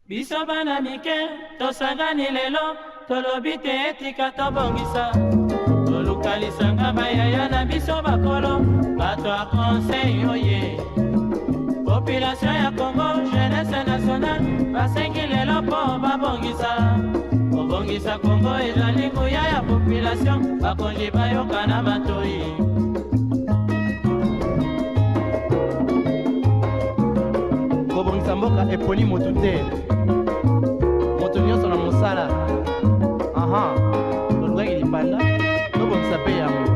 Biso bana mike, tosangani lelo, tolobi te etika tobongisa. Tolukalisanga bayaya na biso bakolo, bato a conseil oye. Population ya Congo, jeunesse nationale, basengi lelo po babongisa. Kobongisa Congo ezali nguya ya population, bakonzi bayoka na matoi. Kobongisa mboka eponi moto te. Moto nyonso na mosala. Aha, tolukaki lipanda, tobongisa pe yango.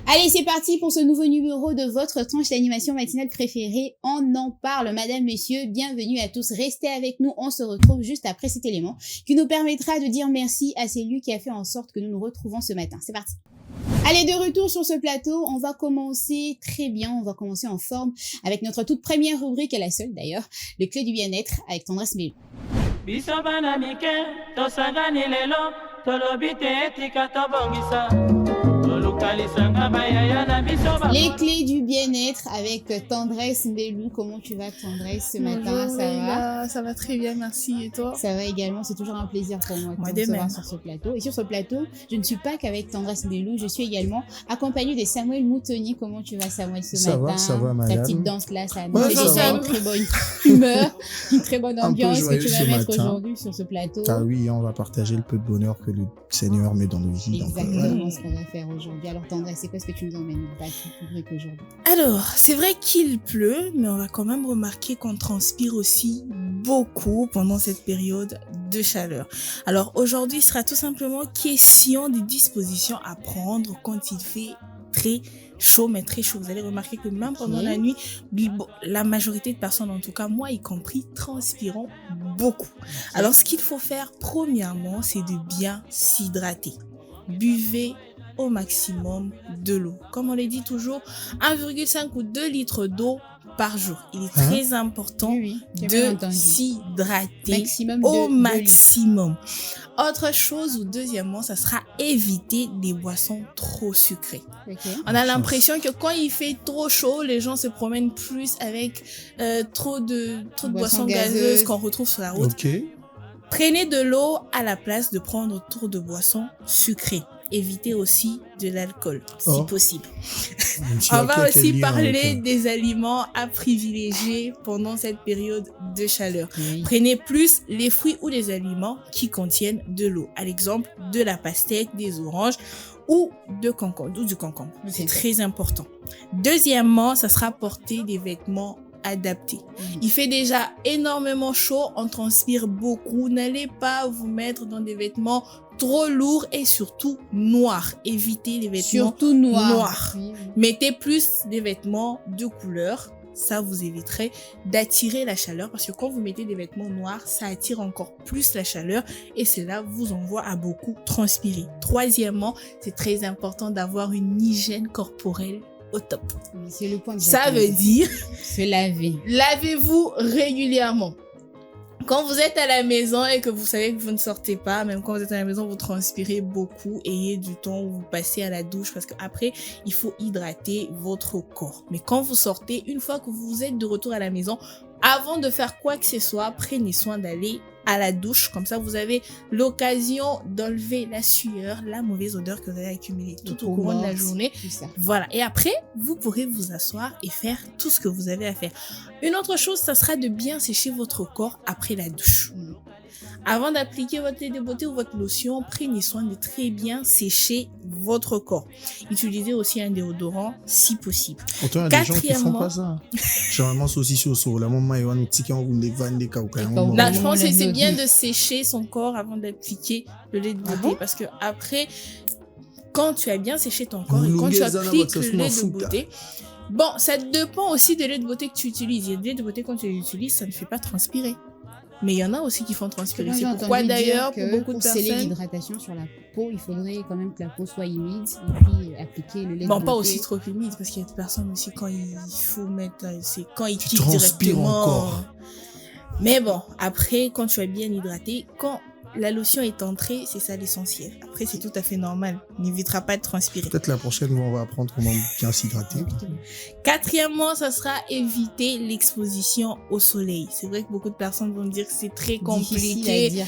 Allez, c'est parti pour ce nouveau numéro de votre tranche d'animation matinale préférée. On en parle, madame, monsieur. Bienvenue à tous. Restez avec nous. On se retrouve juste après cet élément qui nous permettra de dire merci à celui qui a fait en sorte que nous nous retrouvons ce matin. C'est parti. Allez, de retour sur ce plateau, on va commencer très bien, on va commencer en forme avec notre toute première rubrique, et la seule d'ailleurs, les clés du bien-être avec Tendresse Mbelou. Biso bana mike, tosangani lelo, tolobi te etika tobongisa. Les clés du bien-être avec Tendresse Mbelou. Comment tu vas, Tendresse, ce matin? Bonjour, Ça va? Ça va très bien, merci. Et toi? Ça va également. C'est toujours un plaisir pour moi de te recevoir sur ce plateau. Et sur ce plateau, je ne suis pas qu'avec Tendresse Mbelou. Je suis également accompagnée de Samuel Moutoni. Comment tu vas, Samuel, ce matin? Ça va, madame. Ta petite danse là, ça nous Ouais, fait ça déjà va. une très bonne humeur, une très bonne ambiance que joyeux tu vas ce mettre matin. aujourd'hui sur ce plateau. Ah oui, on va partager le peu de bonheur que le Seigneur met dans nos vies. Donc, Exactement ce qu'on va faire aujourd'hui. Alors, Tendresse, c'est quoi ce que tu nous emmènes dans ta rubrique aujourd'hui? Alors, c'est vrai qu'il pleut, mais on va quand même remarquer qu'on transpire aussi beaucoup pendant cette période de chaleur. Alors, aujourd'hui, il sera tout simplement question des dispositions à prendre quand il fait très chaud, mais très chaud. Vous allez remarquer que même pendant la nuit, la majorité de personnes, en tout cas moi y compris, transpirons beaucoup. Alors, ce qu'il faut faire, premièrement, c'est de bien s'hydrater. Buvez au maximum de l'eau. Comme on le dit toujours, 1,5 ou 2 litres d'eau par jour. Il est très important de s'hydrater au maximum. Autre chose, ou deuxièmement, ça sera éviter des boissons trop sucrées. On a l'impression que quand il fait trop chaud, les gens se promènent plus avec trop de boissons gazeuses qu'on retrouve sur la route. Prenez de l'eau à la place de prendre trop de boissons sucrées. Évitez aussi de l'alcool, si possible. On va aussi parler des aliments à privilégier pendant cette période de chaleur. Prenez plus les fruits ou les aliments qui contiennent de l'eau. À l'exemple, de la pastèque, des oranges ou du concombre. C'est très important. Deuxièmement, ça sera porter des vêtements adapté. Il fait déjà énormément chaud, on transpire beaucoup. N'allez pas vous mettre dans des vêtements trop lourds et surtout noirs. Évitez les vêtements noirs. Mettez plus des vêtements de couleur. Ça vous éviterait d'attirer la chaleur parce que quand vous mettez des vêtements noirs, ça attire encore plus la chaleur et cela vous envoie à beaucoup transpirer. Troisièmement, c'est très important d'avoir une hygiène corporelle au top. C'est le point que ça veut dire se laver. Lavez-vous régulièrement. Quand vous êtes à la maison et que vous savez que vous ne sortez pas, même quand vous êtes à la maison, vous transpirez beaucoup, ayez du temps où vous passez à la douche parce qu'après, il faut hydrater votre corps. Mais quand vous sortez, une fois que vous êtes de retour à la maison, avant de faire quoi que ce soit, prenez soin d'aller à la douche. Comme ça, vous avez l'occasion d'enlever la sueur, la mauvaise odeur que vous avez accumulée tout au cours de la journée. Voilà. Et après, vous pourrez vous asseoir et faire tout ce que vous avez à faire. Une autre chose, ça sera de bien sécher votre corps après la douche. Avant d'appliquer votre lait de beauté ou votre lotion, prenez soin de très bien sécher votre corps. Utilisez aussi un déodorant si possible. Autant il y a des gens qui font pas ça. Généralement, c'est aussi sur la maman et on petit quand vous Là, je pense que c'est bien de sécher son corps avant d'appliquer le lait de beauté parce que après, quand tu as bien séché ton corps et quand tu appliques le lait de beauté, bon, ça dépend aussi de lait de beauté que tu utilises. Il y a des laits de beauté quand tu les utilises, ça ne fait pas transpirer. Mais il y en a aussi qui font transpirer. C'est pourquoi d'ailleurs, pour beaucoup de personnes... Pour sceller l'hydratation sur la peau, il faudrait quand même que la peau soit humide et puis appliquer le lait de beauté. Pas aussi trop humide, parce qu'il y a des personnes aussi, quand il faut mettre... C'est quand ils quittent directement. Encore. Mais bon, après, quand tu es bien hydraté, quand la lotion est entrée, c'est ça l'essentiel. Après, c'est tout à fait normal. N'évitera pas de transpirer. Peut-être la prochaine, on va apprendre comment bien s'hydrater. Quatrièmement, ça sera éviter l'exposition au soleil. C'est vrai que beaucoup de personnes vont dire que c'est très compliqué,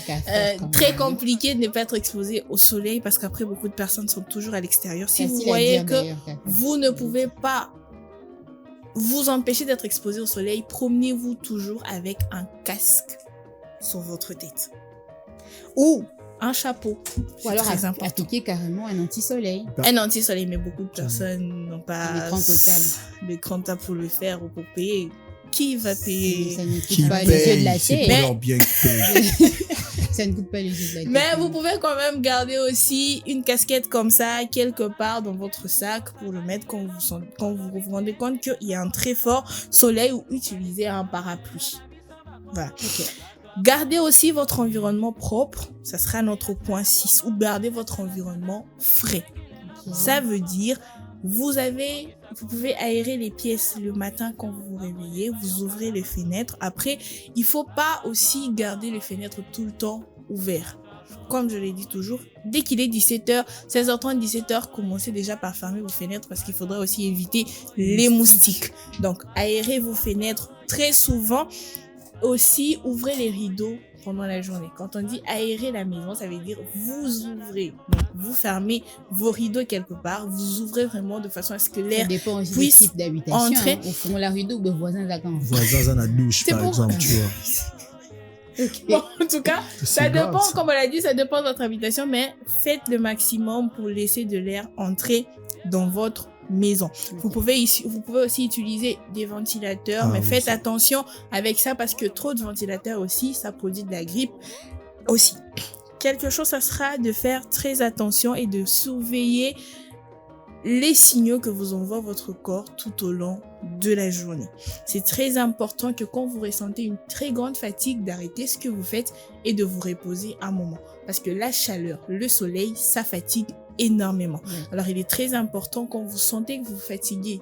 très compliqué de ne pas être exposé au soleil parce qu'après, beaucoup de personnes sont toujours à l'extérieur. Si vous voyez que vous ne pouvez pas vous empêcher d'être exposé au soleil, promenez-vous toujours avec un casque sur votre tête. Ou un chapeau. Ou alors appliquer carrément un anti-soleil. Un anti-soleil, mais beaucoup de personnes n'ont pas l'écran total pour le faire ou pour payer. Qui va payer? Ça ne coûte pas les yeux de la tête. Ça ne coûte pas les yeux de la tête. Mais vous pouvez quand même garder aussi une casquette comme ça quelque part dans votre sac pour le mettre quand vous vous rendez compte qu'il y a un très fort soleil ou utiliser un parapluie. Voilà. Okay. Gardez aussi votre environnement propre. Ça sera notre point 6. Ou gardez votre environnement frais. Okay. Ça veut dire vous pouvez aérer les pièces le matin quand vous vous réveillez, vous ouvrez les fenêtres. Après, il faut pas aussi garder les fenêtres tout le temps ouvertes. Comme je l'ai dit toujours, dès qu'il est 17h, 16h30, 17h, commencez déjà par fermer vos fenêtres parce qu'il faudra aussi éviter les moustiques. Donc, aérez vos fenêtres très souvent. Aussi, ouvrez les rideaux pendant la journée. Quand on dit aérer la maison, ça veut dire vous ouvrez. Donc, vous fermez vos rideaux quelque part. Vous ouvrez vraiment de façon à ce que l'air puisse entrer. Au fond, la rideau, le voisin d'attendre. Voisin dans la douche, par exemple, tu vois. Okay. Bon, en tout cas, ça dépend, comme on l'a dit, ça dépend de votre habitation, mais faites le maximum pour laisser de l'air entrer dans votre maison. Vous pouvez aussi utiliser des ventilateurs, mais faites attention avec ça parce que trop de ventilateurs aussi, ça produit de la grippe aussi. Quelque chose, ça sera de faire très attention et de surveiller les signaux que vous envoie votre corps tout au long de la journée. C'est très important que quand vous ressentez une très grande fatigue, d'arrêter ce que vous faites et de vous reposer un moment. Parce que la chaleur, le soleil, ça fatigue énormément. Alors, il est très important quand vous sentez que vous fatiguez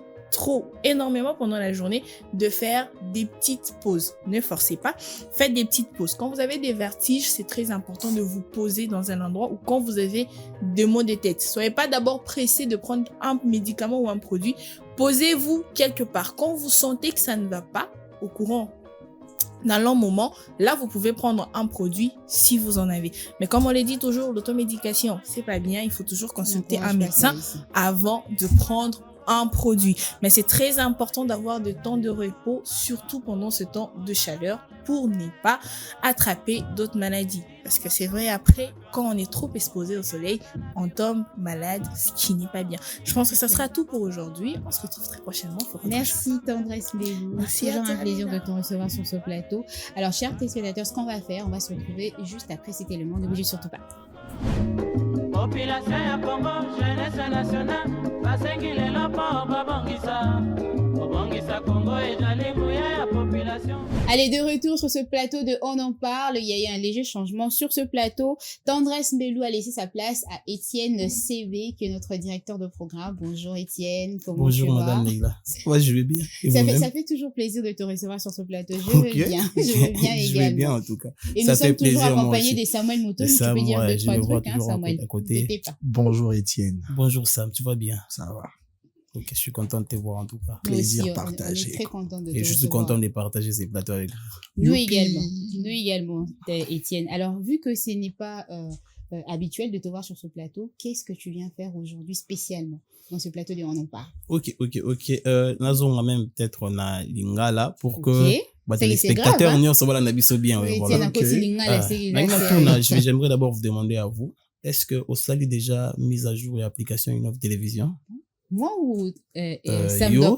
énormément pendant la journée, de faire des petites pauses. Ne forcez pas, faites des petites pauses. Quand vous avez des vertiges, c'est très important de vous poser dans un endroit où quand vous avez des maux de tête. Soyez pas d'abord pressé de prendre un médicament ou un produit. Posez-vous quelque part. Quand vous sentez que ça ne va pas au courant d'un long moment, là, vous pouvez prendre un produit si vous en avez. Mais comme on l'a dit toujours, l'automédication, c'est pas bien. Il faut toujours consulter un médecin avant de prendre un produit. Mais c'est très important d'avoir de temps de repos, surtout pendant ce temps de chaleur, pour ne pas attraper d'autres maladies. Parce que c'est vrai, après, quand on est trop exposé au soleil, on tombe malade, ce qui n'est pas bien. Je pense que ça sera tout pour aujourd'hui. On se retrouve très prochainement. Merci Tendresse Mbelou. C'est toujours un plaisir de te recevoir sur ce plateau. Alors, chers téléspectateurs, ce qu'on va faire, on va se retrouver juste après cet élément. Ne bougez surtout pas. Population ya Congo, jeunesse nationale, basengi lelo po babongisa Congo ezali moya ya population. Allez, de retour sur ce plateau de On en parle. Il y a eu un léger changement sur ce plateau. Tendresse Mbelou a laissé sa place à Étienne CV, qui est notre directeur de programme. Bonjour Étienne, comment tu vas? Bonjour Madame Leila. Ouais, je vais bien. Ça fait toujours plaisir de te recevoir sur ce plateau. Je veux bien. Je veux bien également. Je vais bien en tout cas. Et ça nous sommes toujours accompagnés de Samuel Mouton. Tu peux dire deux, trois trucs, hein, Samuel. À côté. Bonjour Étienne. Bonjour Sam, tu vas bien? Ça va. Ok, je suis content de te voir en tout cas. Plaisir partagé. On est très content de te recevoir. Et je suis content de partager ces plateaux avec vous. Nous également, Étienne. Alors, vu que ce n'est pas habituel de te voir sur ce plateau, qu'est-ce que tu viens faire aujourd'hui spécialement dans ce plateau de On en parle? Ok. Nazon même peut-être on a Lingala pour que les spectateurs n'y soient pas là bien. J'aimerais d'abord vous demander à vous, est-ce que au Sali déjà mise à jour et application une offre télévision? Moi ou Sam non,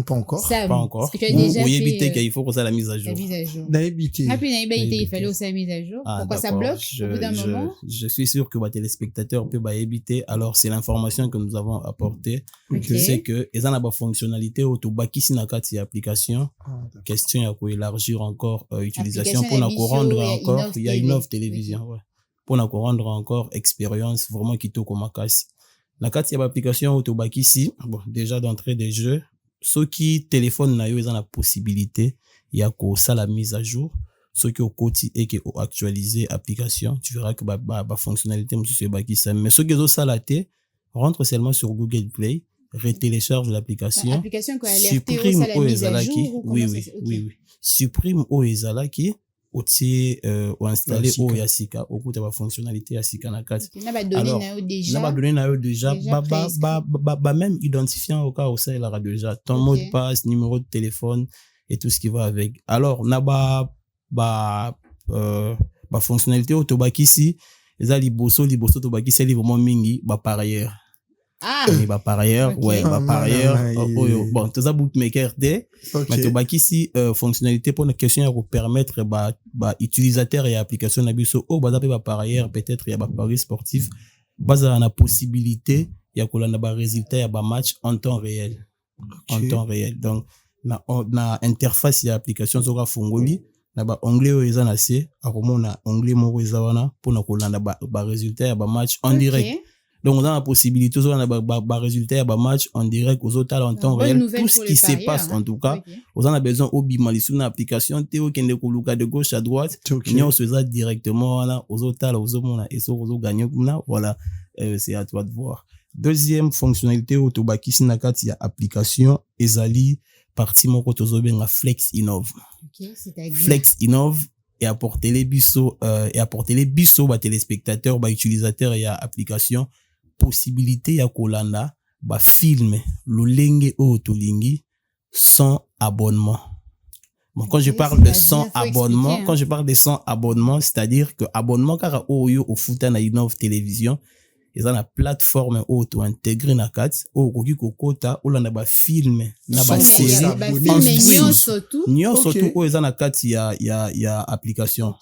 pas encore. Sam, pas encore. Parce que tu as déjà fait qu'il faut que ça la mise à jour. Il fallait aussi la mise à jour. Pourquoi ça bloque au bout d'un moment? Je suis sûr que les téléspectateurs peuvent éviter. Alors, c'est l'information que nous avons apportée. C'est que ils ont la fonctionnalité autobaki sinakati application. Question à élargir encore utilisation pour nous rendre encore. Il y a une offre télévision. Pour nous rendre encore expérience vraiment qui te comme kasi. La carte, il y a l'application Autobaki ici. Bon, déjà d'entrée des jeux. Ceux qui téléphonent, ils ont la possibilité. Il y a ça la mise à jour. ce qui est au côté et qui est actualisé application, tu verras que ba fonctionnalité c'est baki ça. Mais ce qui est au salaté, rentre seulement sur Google Play, retélécharge l'application. L'application quoi, supprime la mise à jour ou oui. Supprime o ezalaki ou installer o yasika au coup de la fonctionnalité yasika na kati. Alors, n'a donné na déjà même identifiant au cas où ça il aura déjà ton mot de passe, numéro de téléphone et tout ce qui va avec. Alors n'a fonctionnalité au tobaki ici les liboso tobaki c'est vraiment mingi par ailleurs. Mais par ailleurs, bon, tout ça bookmaker mais tobaki ici fonctionnalité pour une question à vous permettre utilisateur et application na biso par ailleurs peut-être il y a paris sportif basa na possibilité ya kolanda résultat ya match en temps réel. En temps réel. Donc na interface ya application soka fungoli na onglet o eza na se akomona onglet moko eza wana pour na kolanda résultat ya match en direct. Donc on a la possibilité on a résultat ya match en direct aux autres en temps réel, tout ce qui se passe en tout cas. On a besoin obima li sur application théo kende koluka de gauche à droite, on se ça directement là aux autres aux mona et so aux gagner voilà, c'est à toi de voir. Deuxième fonctionnalité au tobaki sinakati ya application ezali partie moko tozobenga Flex Innov. Flex Innov et apporter les biso ba téléspectateurs ba utilisateurs et application possibilité ya kolanda ba film lolenge o tolingi sans abonnement. Bon, quand je parle de 100 abonnements, c'est-à-dire que abonnement kara oyo au futa na Innov télévision ils ont la plateforme auto intégrée na kat au koki kokota olanda ba film na ba série nyo surtout o ezana kat ya application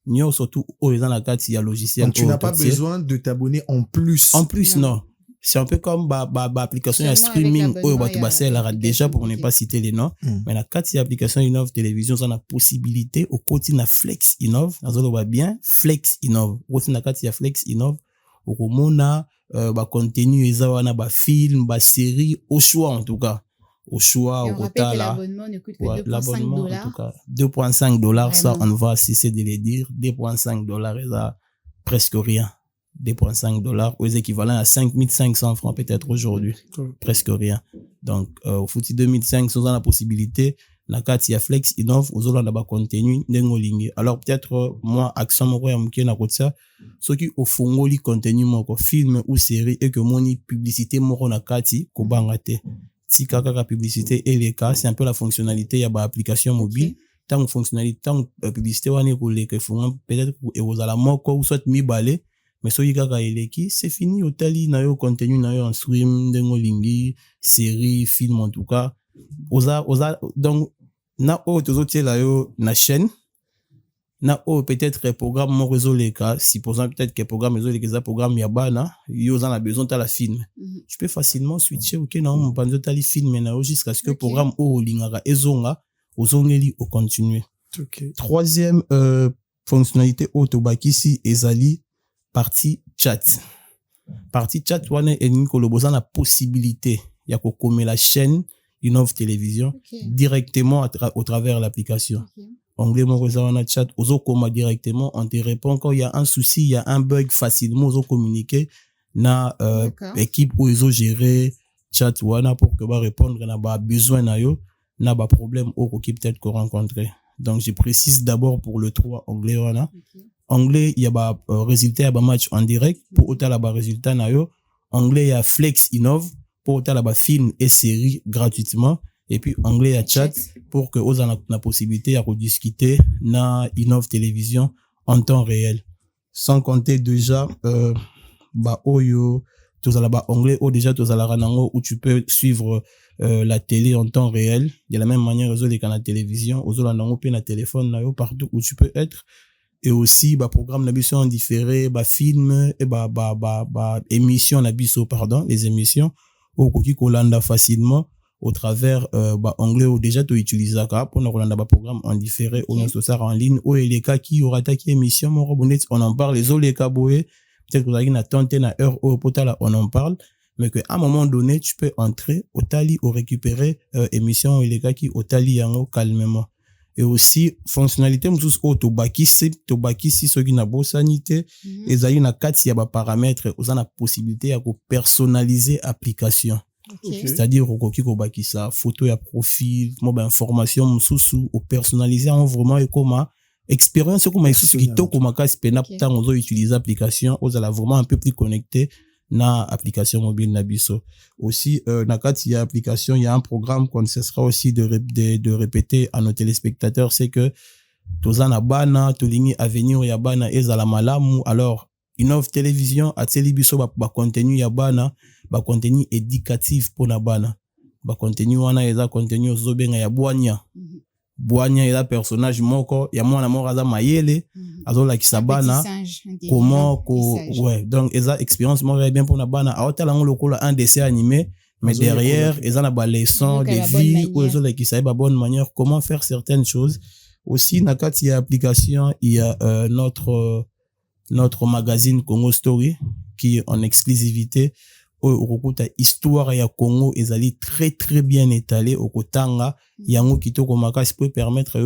nyo surtout o ezana kat ya logiciel. Donc tu n'as pas besoin de t'abonner en plus non, c'est un peu comme application ya streaming o ba la déjà pour ne pas citer les noms mais la kat ya application Innov télévision ça na possibilité au côté na Flex Innov nazolo ba bien Flex Innov au côté na kat ya Flex Innov okomona contenu eza wana film série au choix en tout cas au choix au total l'abonnement ne coûte que l'abonnement en tout cas $2.5 ça on va cesser de le dire $2.5 eza presque rien $2.5 aux équivalent à 5500 francs peut-être aujourd'hui presque rien donc au fouti 2500 on a la possibilité na kati ya Flex Innov ozolanda ba contenu ndengolingi. Alors peut-être moi accent moko ya muke na kotia soki ofungoli contenu moko film ou série et que moni publicité moko na kati ko banga te tika kaka publicité et les cas c'est un peu la fonctionnalité ya ba application mobile tant fonctionnalité tant publicité wana ko le que font peut-être et ozala moko ou soit mibale mais soki kaka eleki c'est fini otali na yo contenu na yo en stream ndengolingi série film en tout cas oza donc na o tozotie la yo na chaîne na o peut-être programme mon réseau les cas si pour exemple peut-être que programme réseau les programme ya bana yo za na besoin ta la film tu peux facilement switcher OK na mon panzo tali film na yo jusqu'à ce que programme o lingaka ezonga ozongeli au continuer. Troisième fonctionnalité autobaki si ezali partie chat wana en koloboza na possibilité ya ko komela la chaîne Innov télévision directement au travers l'application. Anglais mon wana chat ozo koma directement on te répond quand il y a un souci, il y a un bug facilement ozo communiquer na équipe où ils ont géré chat wana pour que ba répondre na ba besoin na yo na ba problème au qui peut-être qu'on rencontrer. Donc je précise d'abord pour le 3 anglais wana. Anglais il y a ba résultat ba match en direct pour autant la ba résultat na yo. Anglais il y a Flex Innov pour autant la film et série gratuitement et puis anglais à chat pour que vous ayez la possibilité à rediscuter na Innov télévision en temps réel sans compter déjà oyo tous à la anglais ou déjà tous à la ranango où tu peux suivre la télé en temps réel de la même manière aux autres la télévision aux autres nango pe na téléphone na yo partout où tu peux être et aussi programme na biso en différé film et émission na biso les émissions au koki kolanda facilement au travers anglais ou déjà tu utilises ça pour nous kolanda programme en différé ou nous ça en ligne ou les cas qui aura attaqué émission on en parle les autres les cas boé peut-être que vous avez une attente na heure au potala on en parle mais que à un moment donné tu peux entrer au tali ou récupérer émission et les cas qui au tali yango calmement et aussi fonctionnalité mosusu oyo tobakisi soki na bosani te ezali na kati ya paramètres oza na possibilité ya personnaliser application. C'est-à-dire okoki kobakisa photo ya profil mo information mosusu o personnaliser en vraiment ekoma expérience comme isusu kitoko makasi pena ntango ozo utiliser application ozala vraiment un peu plus connecté na application mobile na biso. Aussi na kati ya application il y a un programme qu'on cessera aussi de répéter à nos téléspectateurs, c'est que toza na bana tolingi avenir ya bana ezala malamu. Alors Innov Télévision ateli biso ba contenu ya bana, ba contenu éducatif pour na bana, ba contenu wana eza contenu zobenga ya Bwanya eza personnage moko ya mwana moko aza mayele azola kisabana comment ouais, donc eza expérience moko bien pour na bana aotala ngo lokola un dessin animé mais derrière eza na ba leçon de vie ou ezola kisaba bonne manière comment faire certaines choses. Aussi na kati ya application il y a notre magazine Congo Story qui est en exclusivité okuta histoire ya Congo ezali très très bien étalée okotanga yango kitoko makasi peut permettre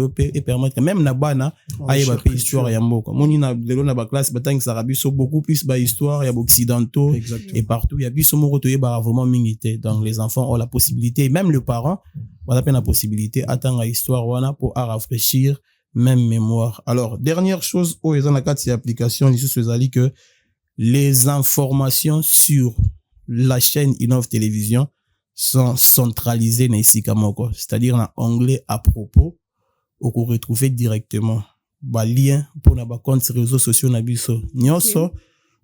même na bana ayeba pe histoire ya mboka moni na lelo na ba classe batangi sarabiso beaucoup plus ba histoire ya occidentaux et partout ya biso moko toyeba vraiment mingité. Donc les enfants ont la possibilité, même le parent on a la possibilité atanga histoire wana pour rafraîchir même mémoire. Alors dernière chose au ezana kati application lisusu ezali que les informations sur la chaîne Innov Télévision sont centralisées na isika moko, c'est-à-dire en anglais à propos ou qu'on retrouve directement ba lien pour na ba compte réseaux sociaux na biso nyonso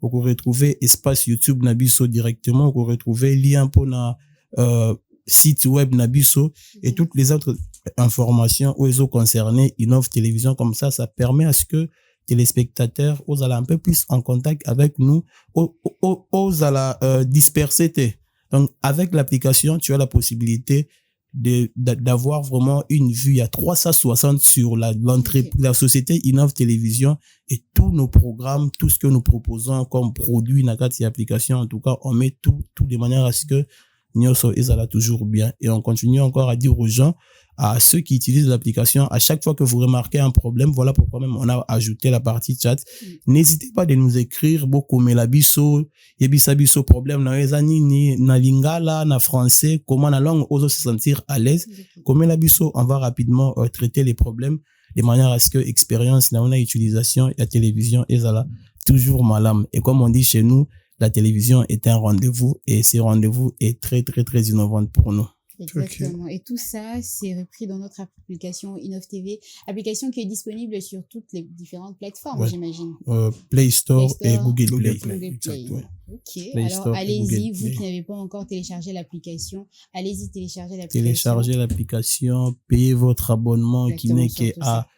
ou qu'on retrouve espace YouTube na biso directement ou qu'on retrouve lien pour na site web na biso et toutes les autres informations où ils ont concerné Innov Télévision. Comme ça permet à ce que téléspectateurs aux un peu plus en contact avec nous, aux disperser. Donc avec l'application tu as la possibilité d'avoir vraiment une vue à 360 sur l'entrée la société Innov Télévision et tous nos programmes, tout ce que nous proposons comme produit dans cette application. En tout cas on met tout de manière à ce que nous sommes toujours bien. Et on continue encore à dire aux gens, à ceux qui utilisent l'application, à chaque fois que vous remarquez un problème, voilà pourquoi même on a ajouté la partie chat. N'hésitez pas de nous écrire beaucoup, mais la biso, yebisa biso problème na ezani ni na lingala, na français, comment la langue ose se sentir à l'aise. Comme la biso, on va rapidement traiter les problèmes de manière à ce que expérience na on a utilisation la télévision ezala toujours malam. Et comme on dit chez nous, la télévision est un rendez-vous et ce rendez-vous est très très très innovant pour nous. Exactement. Et tout ça, c'est repris dans notre application Innov TV, application qui est disponible sur toutes les différentes plateformes, j'imagine. Play Store et Google Play. Exact, ouais. Ok. Play alors, Store, allez-y, Google vous Play. qui n'avez pas encore téléchargé l'application, allez-y télécharger l'application. Téléchargez l'application, payez votre abonnement Exactement, qui n'est qu'à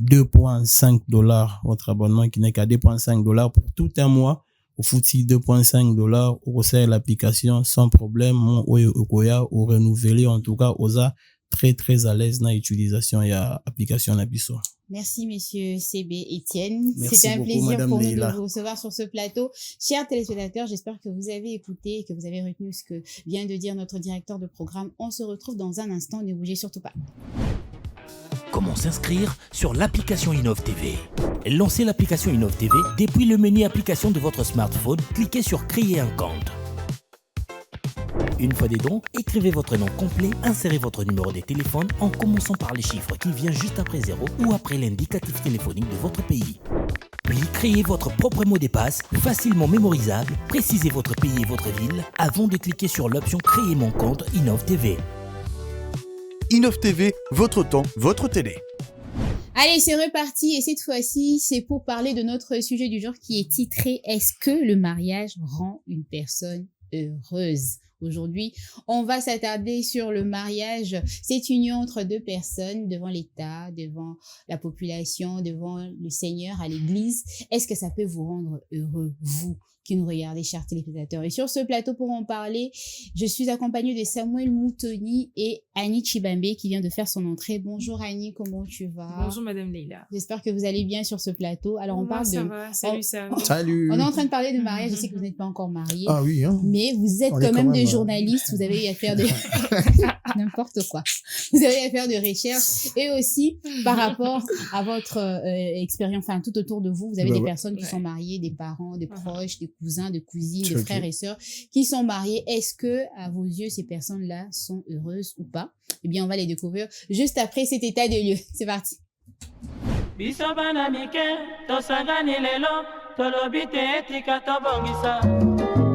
surtout $2.5. Votre abonnement qui n'est qu'à $2.5 pour tout un mois. Au fouti $2.5 au conseil l'application sans problème ou renouveler en tout cas osa très très à l'aise dans l'utilisation et application na biso. Merci messieurs CB Etienne. Merci C'était un beaucoup, plaisir Madame pour nous Leila. de vous recevoir sur ce plateau. Chers téléspectateurs, j'espère que vous avez écouté et que vous avez retenu ce que vient de dire notre directeur de programme. On se retrouve dans un instant, ne bougez surtout pas. Comment s'inscrire sur l'application Innov TV? Lancez l'application Innov TV depuis le menu application de votre smartphone. Cliquez sur créer un compte. Une fois dedans, écrivez votre nom complet, insérez votre numéro de téléphone en commençant par les chiffres qui viennent juste après 0 ou après l'indicatif téléphonique de votre pays. Puis créez votre propre mot de passe facilement mémorisable, précisez votre pays et votre ville avant de cliquer sur l'option Créer mon compte Innov TV. Innov TV, votre temps, votre télé. Allez, c'est reparti et cette fois-ci, c'est pour parler de notre sujet du jour qui est titré « Est-ce que le mariage rend une personne heureuse ?» Aujourd'hui, on va s'attarder sur le mariage, cette union entre deux personnes devant l'État, devant la population, devant le Seigneur, à l'Église. Est-ce que ça peut vous rendre heureux, vous qui nous regardez, chers téléspectateurs? Et sur ce plateau, pour en parler, je suis accompagnée de Samuel Moutoni et Annie Chibambe qui vient de faire son entrée. Bonjour Annie, comment tu vas? Bonjour Madame Leila. J'espère que vous allez bien sur ce plateau. Alors on parle ça de... va. Salut Sam. Salut. On est en train de parler de mariage, je sais que vous n'êtes pas encore mariés. Ah oui, hein. Mais vous êtes On est quand même des hein. journalistes, vous avez eu à faire de n'importe quoi. vous avez à faire de recherche et aussi par rapport à votre expérience, enfin tout autour de vous, vous avez des personnes qui sont mariées, des parents, des proches, des cousins, des cousines, des frères et sœurs qui sont mariés. Est-ce que à vos yeux ces personnes-là sont heureuses ou pas? Eh bien, on va les découvrir juste après cet état de lieu. C'est parti. biso bana mike tosangani lelo tolobi te etika tobongisa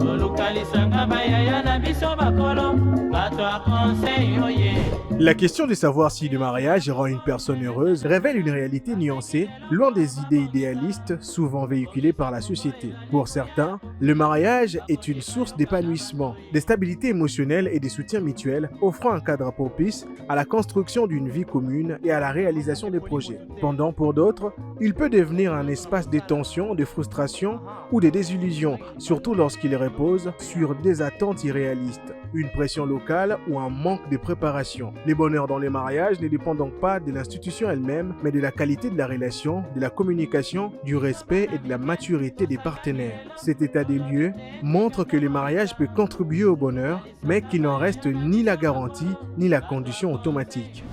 tolukalisanga bayaya na biso bakolo bato ya conseil oye. La question de savoir si le mariage rend une personne heureuse révèle une réalité nuancée, loin des idées idéalistes souvent véhiculées par la société. Pour certains, le mariage est une source d'épanouissement, de stabilité émotionnelle et de soutien mutuel, offrant un cadre propice à la construction d'une vie commune et à la réalisation des projets. Pendant pour d'autres, il peut devenir un espace de tension, de frustration ou de désillusion, surtout lorsqu'il repose sur des attentes irréalistes, une pression locale ou un manque de préparation. Les bonheurs dans les mariages ne dépendent donc pas de l'institution elle-même, mais de la qualité de la relation, de la communication, du respect et de la maturité des partenaires. Cet état des lieux montre que le mariage peut contribuer au bonheur, mais qu'il n'en reste ni la garantie ni la condition automatique.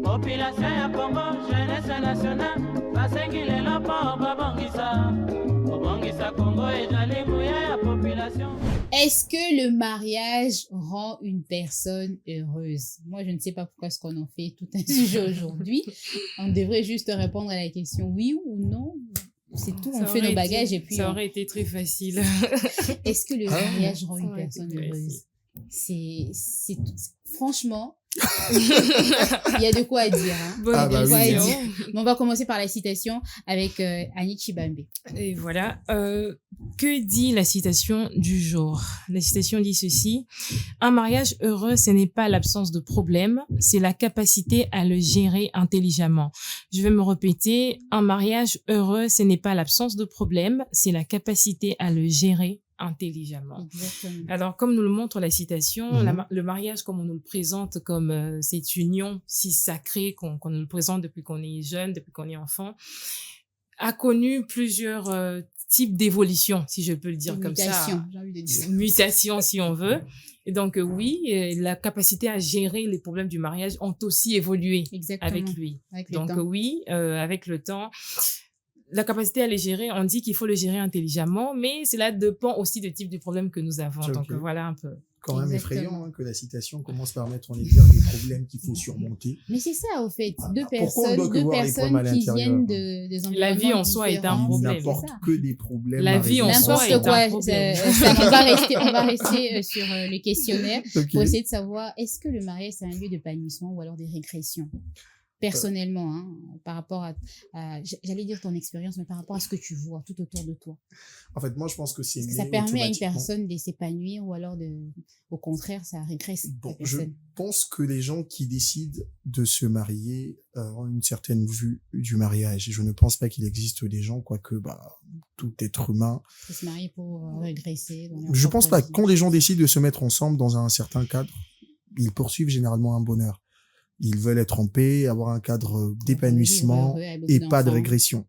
Population ya Congo, jeunesse nationale, basengi lelo po babongisa. Babongisa Congo ezali nguya ya population. Est-ce que le mariage rend une personne heureuse? Moi, je ne sais pas pourquoi est-ce qu'on en fait tout un sujet aujourd'hui. On devrait juste répondre à la question oui ou non. C'est tout, on fait nos bagages et puis... Ça aurait été très facile. Est-ce que le mariage rend une personne heureuse? C'est franchement... Il y a de quoi dire. Hein. On va commencer par la citation avec Annie Chibambe. Et voilà. Que dit la citation du jour? La citation dit ceci. Un mariage heureux, ce n'est pas l'absence de problème, c'est la capacité à le gérer intelligemment. Je vais me répéter. Un mariage heureux, ce n'est pas l'absence de problème, c'est la capacité à le gérer intelligemment. Exactement. Alors, comme nous le montre la citation, le mariage, comme on nous le présente comme cette union si sacrée qu'on nous le présente depuis qu'on est jeune, depuis qu'on est enfant, a connu plusieurs types d'évolution, si je peux le dire comme ça. J'ai envie de dire. Mutation, si on veut. Et donc, oui, la capacité à gérer les problèmes du mariage ont aussi évolué avec lui. Donc, oui, avec le temps, la capacité à les gérer, on dit qu'il faut le gérer intelligemment, mais cela dépend aussi du type de problème que nous avons. Donc voilà un peu. Quand même effrayant hein, que la citation commence par mettre en exergue des problèmes qu'il faut surmonter. Mais c'est ça, au fait. Deux personnes qui viennent des environnements La vie en soi est un problème. Il n'apporte que des problèmes. La vie en soi est un problème. On va rester sur le questionnaire pour essayer de savoir est-ce que le mariage c'est un lieu d'épanouissement ou alors des régressions? Personnellement, hein, par rapport à j'allais dire ton expérience, mais par rapport à ce que tu vois tout autour de toi. En fait, moi, je pense que c'est... Est-ce que ça permet à une personne de s'épanouir ou alors au contraire, ça régresse la personne? Je pense que les gens qui décident de se marier ont une certaine vue du mariage. Je ne pense pas qu'il existe des gens, quoique tout être humain... Faut se marier pour régresser. Je pense pas. Quand les gens décident de se mettre ensemble dans un certain cadre, ils poursuivent généralement un bonheur. Ils veulent être en paix, avoir un cadre d'épanouissement et pas de régression.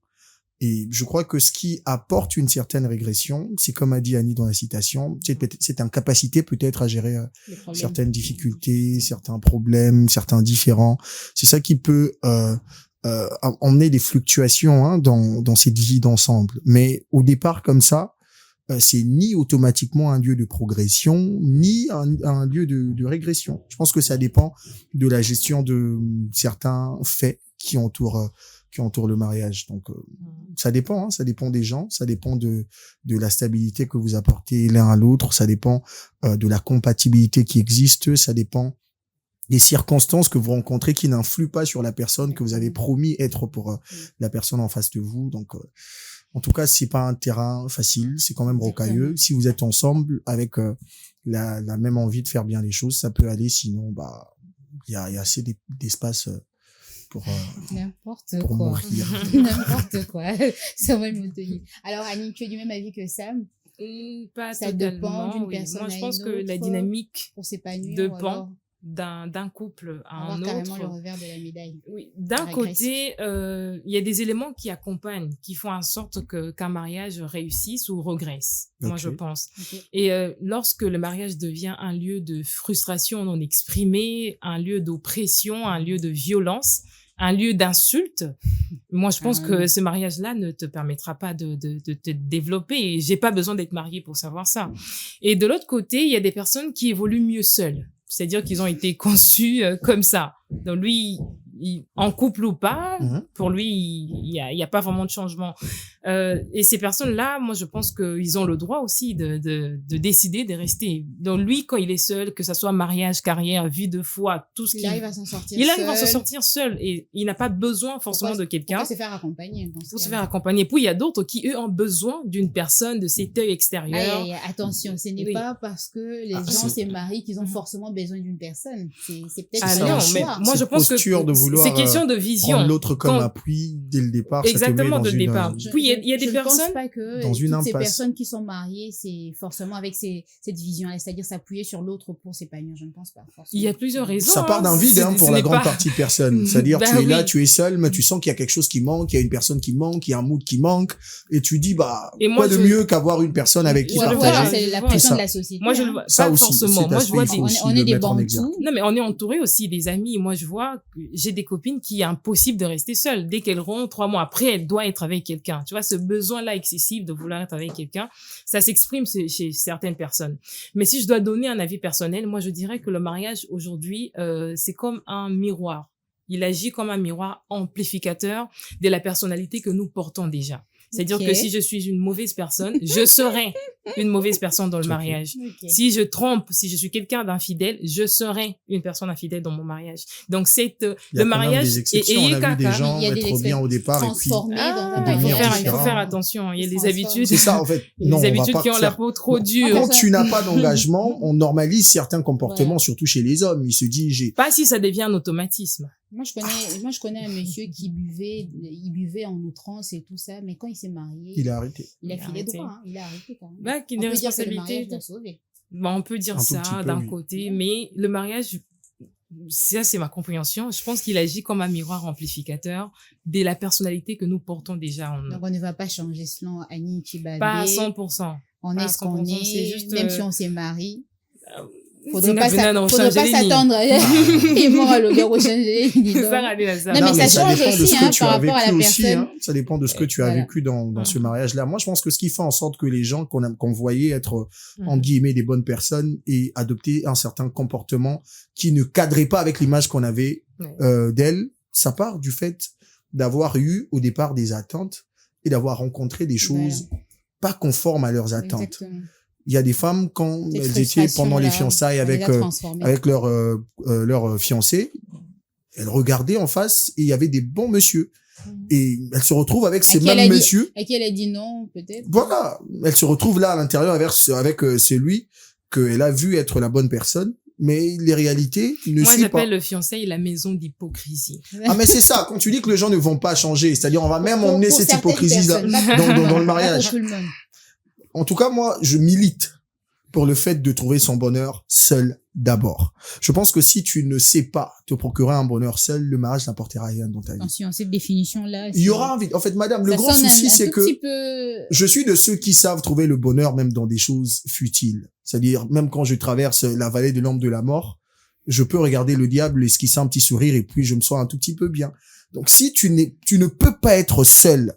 Et je crois que ce qui apporte une certaine régression, c'est comme a dit Annie dans la citation, c'est une capacité peut-être à gérer certaines difficultés, certains problèmes, certains différends. C'est ça qui peut emmener des fluctuations hein, dans cette vie d'ensemble. Mais au départ comme ça, c'est ni automatiquement un lieu de progression, ni un lieu de régression. Je pense que ça dépend de la gestion de certains faits qui entourent le mariage. Donc, ça dépend, hein, ça dépend des gens, ça dépend de la stabilité que vous apportez l'un à l'autre, ça dépend de la compatibilité qui existe, ça dépend des circonstances que vous rencontrez qui n'influent pas sur la personne que vous avez promis être pour la personne en face de vous. Donc, en tout cas, c'est pas un terrain facile, c'est quand même rocailleux. Si vous êtes ensemble avec la même envie de faire bien les choses, ça peut aller. Sinon, il y a assez d'espace pour mourir. N'importe quoi. Ça va me tenir. Alors, Annie, tu es du même avis que Sam? Pas ça totalement, dépend d'une personne. Moi, je pense que la dynamique pour s'épanouir dépend. d'un couple à On un voit carrément autre. le revers de la médaille. Oui, d'un côté, il y a des éléments qui accompagnent, qui font en sorte qu'un mariage réussisse ou regresse, moi je pense. Et lorsque le mariage devient un lieu de frustration non exprimée, un lieu d'oppression, un lieu de violence, un lieu d'insulte, moi je pense que ce mariage-là ne te permettra pas de te développer. Et j'ai pas besoin d'être mariée pour savoir ça. Et de l'autre côté, il y a des personnes qui évoluent mieux seules. C'est-à-dire qu'ils ont été conçus comme ça. Donc lui, en couple ou pas, pour lui, il y a pas vraiment de changement. Et ces personnes-là, moi, je pense qu'ils ont le droit aussi de décider de rester. Donc lui, quand il est seul, que ça soit mariage, carrière, vie de foi, tout ce Il arrive à s'en sortir il seul. arrive à s'en sortir seul et il n'a pas besoin forcément de quelqu'un. Pour se faire accompagner. Pour se faire accompagner. Puis il y a d'autres qui, eux, ont besoin d'une personne, de cet œil extérieur. Attention, ce n'est pas parce que les gens se marient qu'ils ont forcément besoin d'une personne. C'est peut-être non, mais moi je pense que c'est question de vision. Prendre l'autre comme appui dès le départ. Exactement, dès le départ. Puis il y a des personnes. Je ne pense pas que toutes ces personnes qui sont mariées, c'est forcément avec cette vision-là, c'est-à-dire s'appuyer sur l'autre pour s'épanouir. Je ne pense pas forcément. Il y a plusieurs raisons. Ça part d'un vide pour la grande partie de personnes. C'est-à-dire tu es là, tu es seul, mais tu sens qu'il y a quelque chose qui manque, il y a une personne qui manque, il y a un mood qui manque, et tu dis quoi de mieux qu'avoir une personne avec qui partager. C'est la pression de la société. Moi je le vois pas forcément. Moi je vois on est des bantous. Non mais on est entouré aussi des amis. Moi je vois que j'ai des copines qui est impossible de rester seule. Dès qu'elles rentrent 3 mois après, elle doit être avec quelqu'un. Tu vois, ce besoin-là excessif de vouloir être avec quelqu'un, ça s'exprime chez certaines personnes. Mais si je dois donner un avis personnel, moi je dirais que le mariage aujourd'hui, c'est comme un miroir. Il agit comme un miroir amplificateur de la personnalité que nous portons déjà. C'est-à-dire que si je suis une mauvaise personne, je serai une mauvaise personne dans le mariage. Si je trompe, si je suis quelqu'un d'infidèle, je serai une personne infidèle dans mon mariage. Donc le mariage est des gens être bien au départ et puis il faut faire attention. Il y a des habitudes. C'est ça en fait. Des habitudes qui ont la peau trop dure. Quand tu n'as pas d'engagement, on normalise certains comportements, surtout chez les hommes. Il se dit pas si ça devient un automatisme. Moi, je connais un monsieur qui buvait en outrance et tout ça, mais quand il s'est marié, il a arrêté. Il a filé droit, hein. Il a arrêté quand même. Bah, qu'il y a des responsabilités. On peut dire ça d'un côté, mais le mariage, ça c'est ma compréhension. Je pense qu'il agit comme un miroir amplificateur de la personnalité que nous portons déjà en nous. Donc on ne va pas changer selon Annie Chibabé. Pas à 100%. On est ce qu'on est, même si on s'est marié. Faudrait pas s'attendre et moi le gars au changer non mais ça dépend de ce que tu as vécu aussi ça dépend de ce que tu as vécu dans ce mariage là. Moi je pense que ce qui fait en sorte que les gens qu'on voyait être en guillemets des bonnes personnes et adopter un certain comportement qui ne cadrait pas avec l'image qu'on avait d'elle, ça part du fait d'avoir eu au départ des attentes et d'avoir rencontré des choses pas conformes à leurs attentes. Il y a des femmes, quand elles étaient pendant les fiançailles avec leur fiancé, elles regardaient en face et il y avait des bons messieurs. Et elles se retrouvent avec ces mêmes messieurs. À qui elle a dit non, peut-être. Voilà. Elle se retrouve là à l'intérieur avec celui qu'elle a vu être la bonne personne. Mais les réalités ne suivent pas. Moi, j'appelle le fiançailles la maison d'hypocrisie. Ah, mais c'est ça. Quand tu dis que les gens ne vont pas changer, c'est-à-dire on va même emmener cette hypocrisie-là dans le mariage. En tout cas, moi, je milite pour le fait de trouver son bonheur seul d'abord. Je pense que si tu ne sais pas te procurer un bonheur seul, le mariage n'apportera rien dans ta vie. Attention, cette définition-là. Il y aura un vide. En fait, madame, le grand souci, c'est que je suis de ceux qui savent trouver le bonheur même dans des choses futiles. C'est-à-dire, même quand je traverse la vallée de l'ombre de la mort, je peux regarder le diable esquisser un petit sourire et puis je me sens un tout petit peu bien. Donc, si tu ne peux pas être seul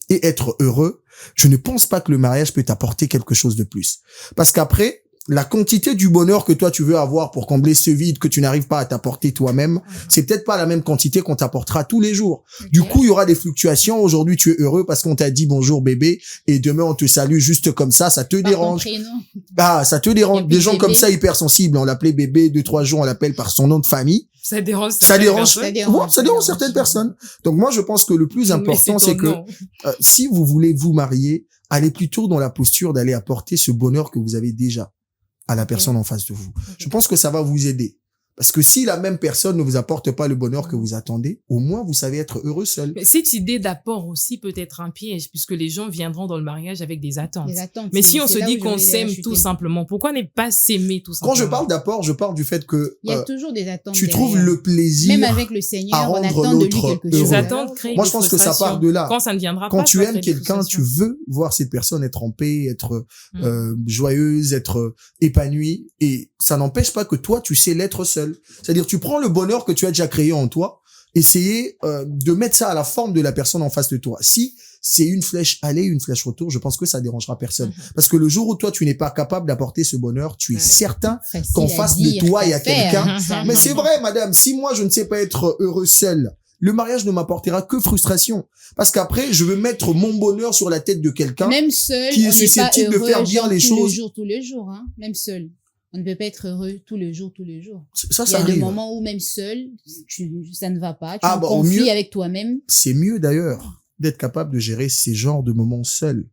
et être heureux, je ne pense pas que le mariage peut t'apporter quelque chose de plus. Parce qu'après, la quantité du bonheur que toi tu veux avoir pour combler ce vide que tu n'arrives pas à t'apporter toi-même, c'est peut-être pas la même quantité qu'on t'apportera tous les jours. Du coup, il y aura des fluctuations. Aujourd'hui, tu es heureux parce qu'on t'a dit bonjour bébé et demain on te salue juste comme ça te dérange. Ah, ça te dérange. Des gens comme ça hypersensibles, on l'appelait bébé, 2-3 jours on l'appelle par son nom de famille. Ça dérange certaines personnes. Donc moi, je pense que le plus important, c'est que si vous voulez vous marier, allez plutôt dans la posture d'aller apporter ce bonheur que vous avez déjà à la personne en face de vous. Je pense que ça va vous aider. Parce que si la même personne ne vous apporte pas le bonheur que vous attendez, au moins vous savez être heureux seul. Mais cette idée d'apport aussi peut être un piège, puisque les gens viendront dans le mariage avec des attentes. Mais si on se dit qu'on s'aime tout simplement, pourquoi ne pas s'aimer tout simplement? Quand je parle d'apport, je parle du fait que il y a toujours des attentes. Tu trouves le plaisir, même avec le Seigneur, on attend de lui quelque chose. Les attentes créent Moi, je pense que ça part de là. Quand ça ne viendra pas. Quand tu aimes quelqu'un, tu veux voir cette personne être en paix, être joyeuse, être épanouie, et ça n'empêche pas que toi, tu sais l'être seul. C'est-à-dire, tu prends le bonheur que tu as déjà créé en toi, essayer de mettre ça à la forme de la personne en face de toi. Si c'est une flèche aller, une flèche retour, je pense que ça dérangera personne. Parce que le jour où toi, tu n'es pas capable d'apporter ce bonheur, tu es certain qu'en face de toi, il y a quelqu'un. Mais c'est vrai, madame, si moi, je ne sais pas être heureux seul, le mariage ne m'apportera que frustration. Parce qu'après, je veux mettre mon bonheur sur la tête de quelqu'un qui est susceptible de faire bien les choses. Tous les jours, hein. Même seul. On ne peut pas être heureux tous les jours. Ça il y a arrive. des moments où même seul, ça ne va pas. Tu es en conflit avec toi-même. C'est mieux d'ailleurs d'être capable de gérer ces genres de moments seul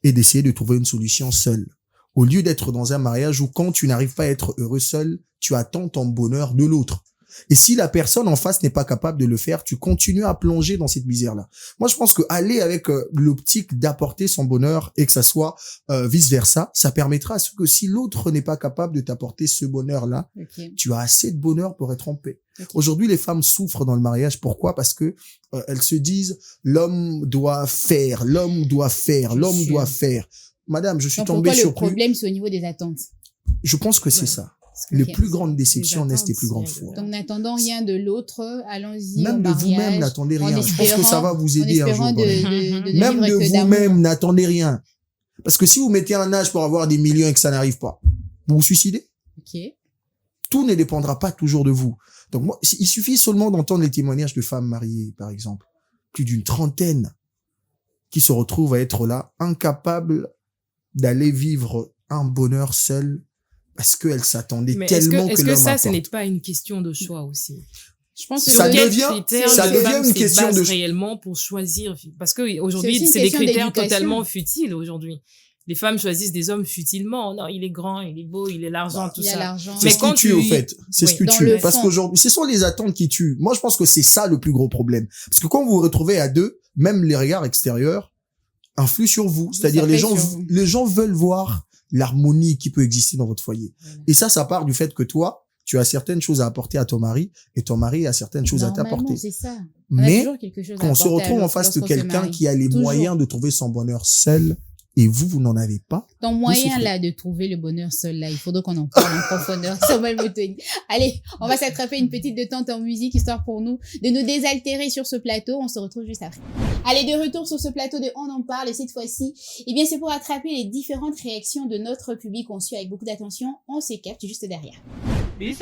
et d'essayer de trouver une solution seul. Au lieu d'être dans un mariage où quand tu n'arrives pas à être heureux seul, tu attends ton bonheur de l'autre. Et si la personne en face n'est pas capable de le faire, tu continues à plonger dans cette misère-là. Moi, je pense que aller avec l'optique d'apporter son bonheur et que ça soit vice-versa, ça permettra à ce que si l'autre n'est pas capable de t'apporter ce bonheur-là, tu as assez de bonheur pour être en paix. Aujourd'hui, les femmes souffrent dans le mariage. Pourquoi? Parce que elles se disent l'homme doit faire. Madame, je suis tombé sur... Pourquoi le problème, c'est au niveau des attentes? Je pense que c'est ça. Les plus grandes déceptions naissent des plus grandes foi. Donc, n'attendant rien de l'autre, allons-y même au mariage. Même de vous-même, n'attendez rien. Je pense que ça va vous aider un jour. Même de vous-même, n'attendez rien. Parce que si vous mettez un âge pour avoir des millions et que ça n'arrive pas, vous vous suicidez. Tout ne dépendra pas toujours de vous. Donc, moi, il suffit seulement d'entendre les témoignages de femmes mariées, par exemple. Plus d'une trentaine qui se retrouvent à être là, incapables d'aller vivre un bonheur seul parce qu'elle s'attendait tellement que l'homme Est-ce que ça, apporte. ce n'est pas une question de choix aussi? Je pense que ça devient une question de réellement pour choisir, parce que aujourd'hui c'est des critères totalement futiles aujourd'hui. Les femmes choisissent des hommes futilement. Non, il est grand, il est beau, il est l'argent, tout ça. C'est ce qui tue, au fait. C'est ce qui tue. Parce qu'aujourd'hui, ce sont les attentes qui tuent. Moi, je pense que c'est ça le plus gros problème. Parce que quand vous vous retrouvez à deux, même les regards extérieurs influent sur vous. C'est-à-dire, les gens veulent voir l'harmonie qui peut exister dans votre foyer. Et ça part du fait que toi, tu as certaines choses à apporter à ton mari et ton mari a certaines choses à t'apporter. C'est ça. Mais quand on se retrouve en face de quelqu'un qui a les moyens de trouver son bonheur seul et vous n'en avez pas. Ton moyen là de trouver le bonheur seul là, il faudrait qu'on en parle en profondeur. Allez, on va s'attraper une petite détente en musique histoire pour nous de nous désaltérer sur ce plateau. On se retrouve juste après. Allez, de retour sur ce plateau de On en parle et cette fois-ci, eh bien c'est pour attraper les différentes réactions de notre public. On suit avec beaucoup d'attention. On se capte juste derrière. Oui,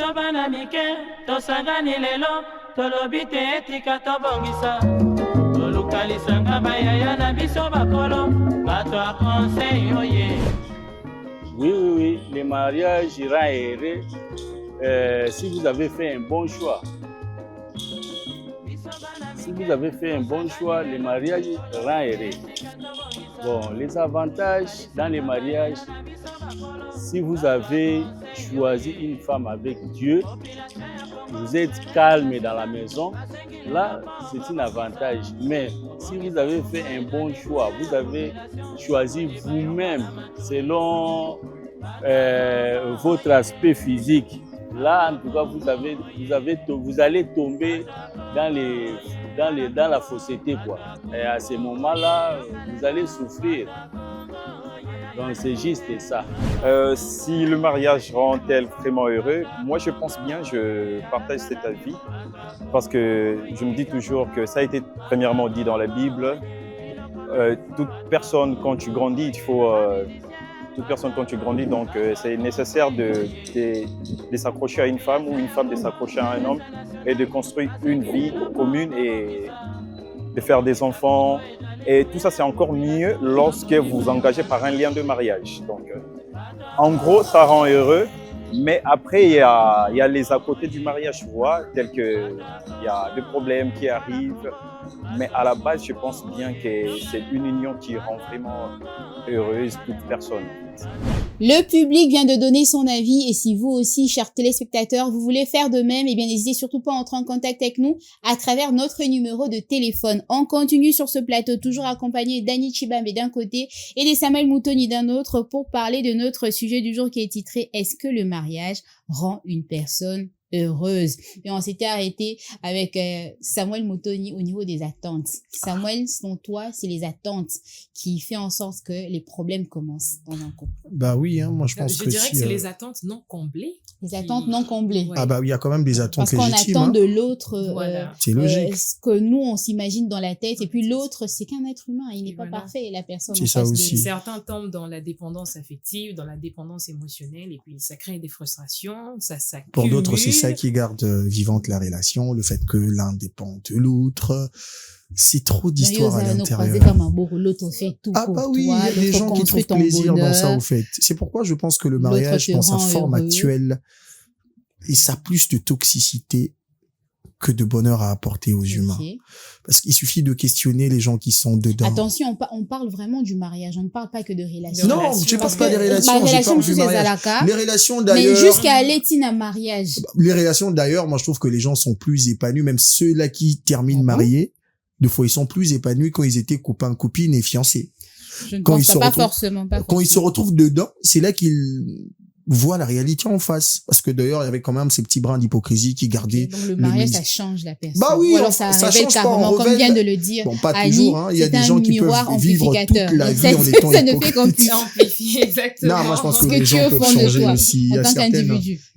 les mariages iront errer si vous avez fait un bon choix. Si vous avez fait un bon choix, les mariages iront errer. Bon, les avantages dans les mariages, si vous avez choisi une femme avec Dieu, vous êtes calme dans la maison, là, c'est un avantage. Mais si vous avez fait un bon choix, vous avez choisi vous-même selon votre aspect physique, là, en tout cas, vous allez tomber dans la fausseté, quoi. Et à ce moment-là, vous allez souffrir. Donc c'est juste ça. Si le mariage rend-elle vraiment heureux, moi je pense bien, je partage cet avis parce que je me dis toujours que ça a été premièrement dit dans la Bible. Toute personne quand tu grandis, donc c'est nécessaire de s'accrocher à une femme ou une femme de s'accrocher à un homme et de construire une vie commune et de faire des enfants. Et tout ça, c'est encore mieux lorsque vous vous engagez par un lien de mariage. Donc, en gros, ça rend heureux. Mais après, il y a les à côté du mariage, tu vois, tels que il y a des problèmes qui arrivent. Mais à la base, je pense bien que c'est une union qui rend vraiment heureuse toute personne. En fait. Le public vient de donner son avis et si vous aussi, chers téléspectateurs, vous voulez faire de même, eh bien n'hésitez surtout pas à entrer en contact avec nous à travers notre numéro de téléphone. On continue sur ce plateau, toujours accompagné d'Annie Chibambe d'un côté et de Samuel Moutoni d'un autre pour parler de notre sujet du jour qui est titré « Est-ce que le mariage rend une personne heureuse ?» Et on s'était arrêté avec Samuel Moutoni au niveau des attentes. Samuel, selon toi, c'est les attentes qui fait en sorte que les problèmes commencent dans un couple. Bah oui, hein, moi je pense que je dirais que c'est les attentes non comblées. Les attentes non comblées. Ouais. Ah bah il y a quand même des attentes légitimes. Parce qu'on attend de l'autre c'est logique. Ce que nous on s'imagine dans la tête et puis l'autre c'est qu'un être humain, il n'est pas parfait, la personne c'est ça aussi. Certains tombent dans la dépendance affective, dans la dépendance émotionnelle et puis ça crée des frustrations, ça s'accumule. Pour d'autres c'est ça qui garde vivante la relation, le fait que l'un dépend de l'autre. C'est trop d'histoires à l'intérieur. L'autre fait tout ah bah oui, il y a des gens qui trouvent plaisir dans ça au fait. C'est pourquoi je pense que le mariage dans sa forme actuelle, et ça a plus de toxicité que de bonheur à apporter aux humains. Parce qu'il suffit de questionner les gens qui sont dedans. Attention, on parle vraiment du mariage, on ne parle pas que de relations. Non, je ne parle pas des relations, je parle du mariage. Les relations d'ailleurs... Mais jusqu'à aller un mariage. Les relations d'ailleurs, moi je trouve que les gens sont plus épanouis, même ceux-là qui terminent mariés, des fois ils sont plus épanouis quand ils étaient copains, copines et fiancés. Je ne pense pas forcément. Quand ils se retrouvent dedans, c'est là qu'ils voient la réalité en face. Parce que d'ailleurs, il y avait quand même ces petits brins d'hypocrisie qui gardaient... Donc le mariage, ça change la personne. Bah oui, ou alors ça révèle carrément, comme vient de le dire. Bon, pas Annie, toujours, hein. Il y a des gens qui peuvent vivre toute la vie en étant ça ne fait qu'amplifier, exactement. Non, moi je pense que les gens peuvent changer aussi. Il